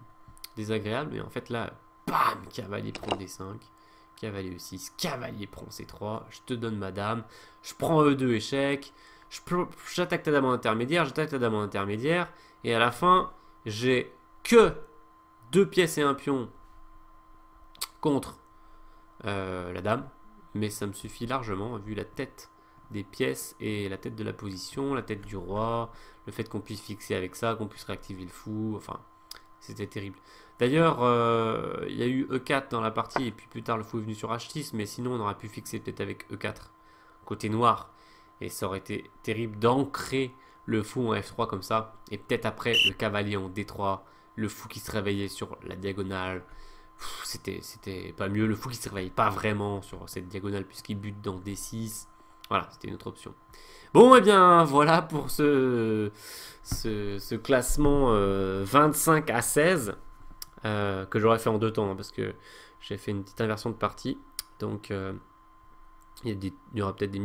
désagréable. Mais en fait, là, bam, cavalier prend D5. Cavalier E6, cavalier prend C3, je te donne ma dame, je prends E2 échec, j'attaque ta dame en intermédiaire, j'attaque ta dame en intermédiaire, et à la fin, j'ai que 2 pièces et un pion contre la dame, mais ça me suffit largement, vu la tête des pièces et la tête de la position, la tête du roi, le fait qu'on puisse fixer avec ça, qu'on puisse réactiver le fou, enfin, c'était terrible. D'ailleurs, il y a eu E4 dans la partie, et puis plus tard le fou est venu sur H6, mais sinon on aurait pu fixer peut-être avec E4, côté noir, et ça aurait été terrible d'ancrer le fou en F3 comme ça, et peut-être après le cavalier en D3, le fou qui se réveillait sur la diagonale, c'était pas mieux, le fou qui se réveille pas vraiment sur cette diagonale puisqu'il bute dans D6, voilà, c'était une autre option. Bon, et bien voilà pour ce classement 25 à 16. Que j'aurais fait en 2 temps, hein, parce que j'ai fait une petite inversion de partie. Donc il y aura peut-être des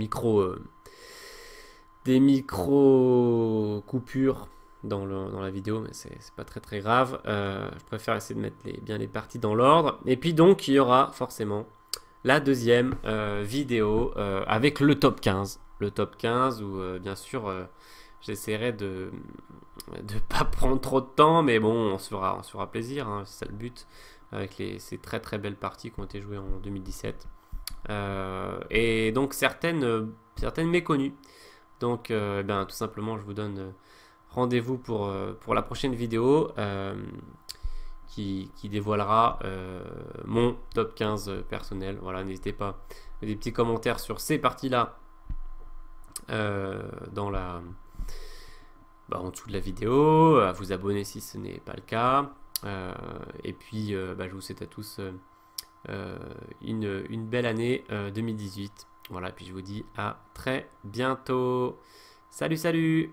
micro coupures dans la vidéo, mais c'est pas très grave. Je préfère essayer de mettre bien les parties dans l'ordre. Et puis donc il y aura forcément la deuxième vidéo avec le top 15. Le top 15 où bien sûr j'essaierai de pas prendre trop de temps, mais bon, on se fera plaisir, hein, c'est ça le but, avec ces très belles parties qui ont été jouées en 2017. Et donc certaines méconnues. Donc ben, tout simplement, je vous donne rendez-vous pour la prochaine vidéo qui dévoilera mon top 15 personnel. Voilà, n'hésitez pas, des petits commentaires sur ces parties-là en dessous de la vidéo, à vous abonner si ce n'est pas le cas. Et puis, je vous souhaite à tous une belle année 2018. Voilà, puis je vous dis à très bientôt. Salut, salut!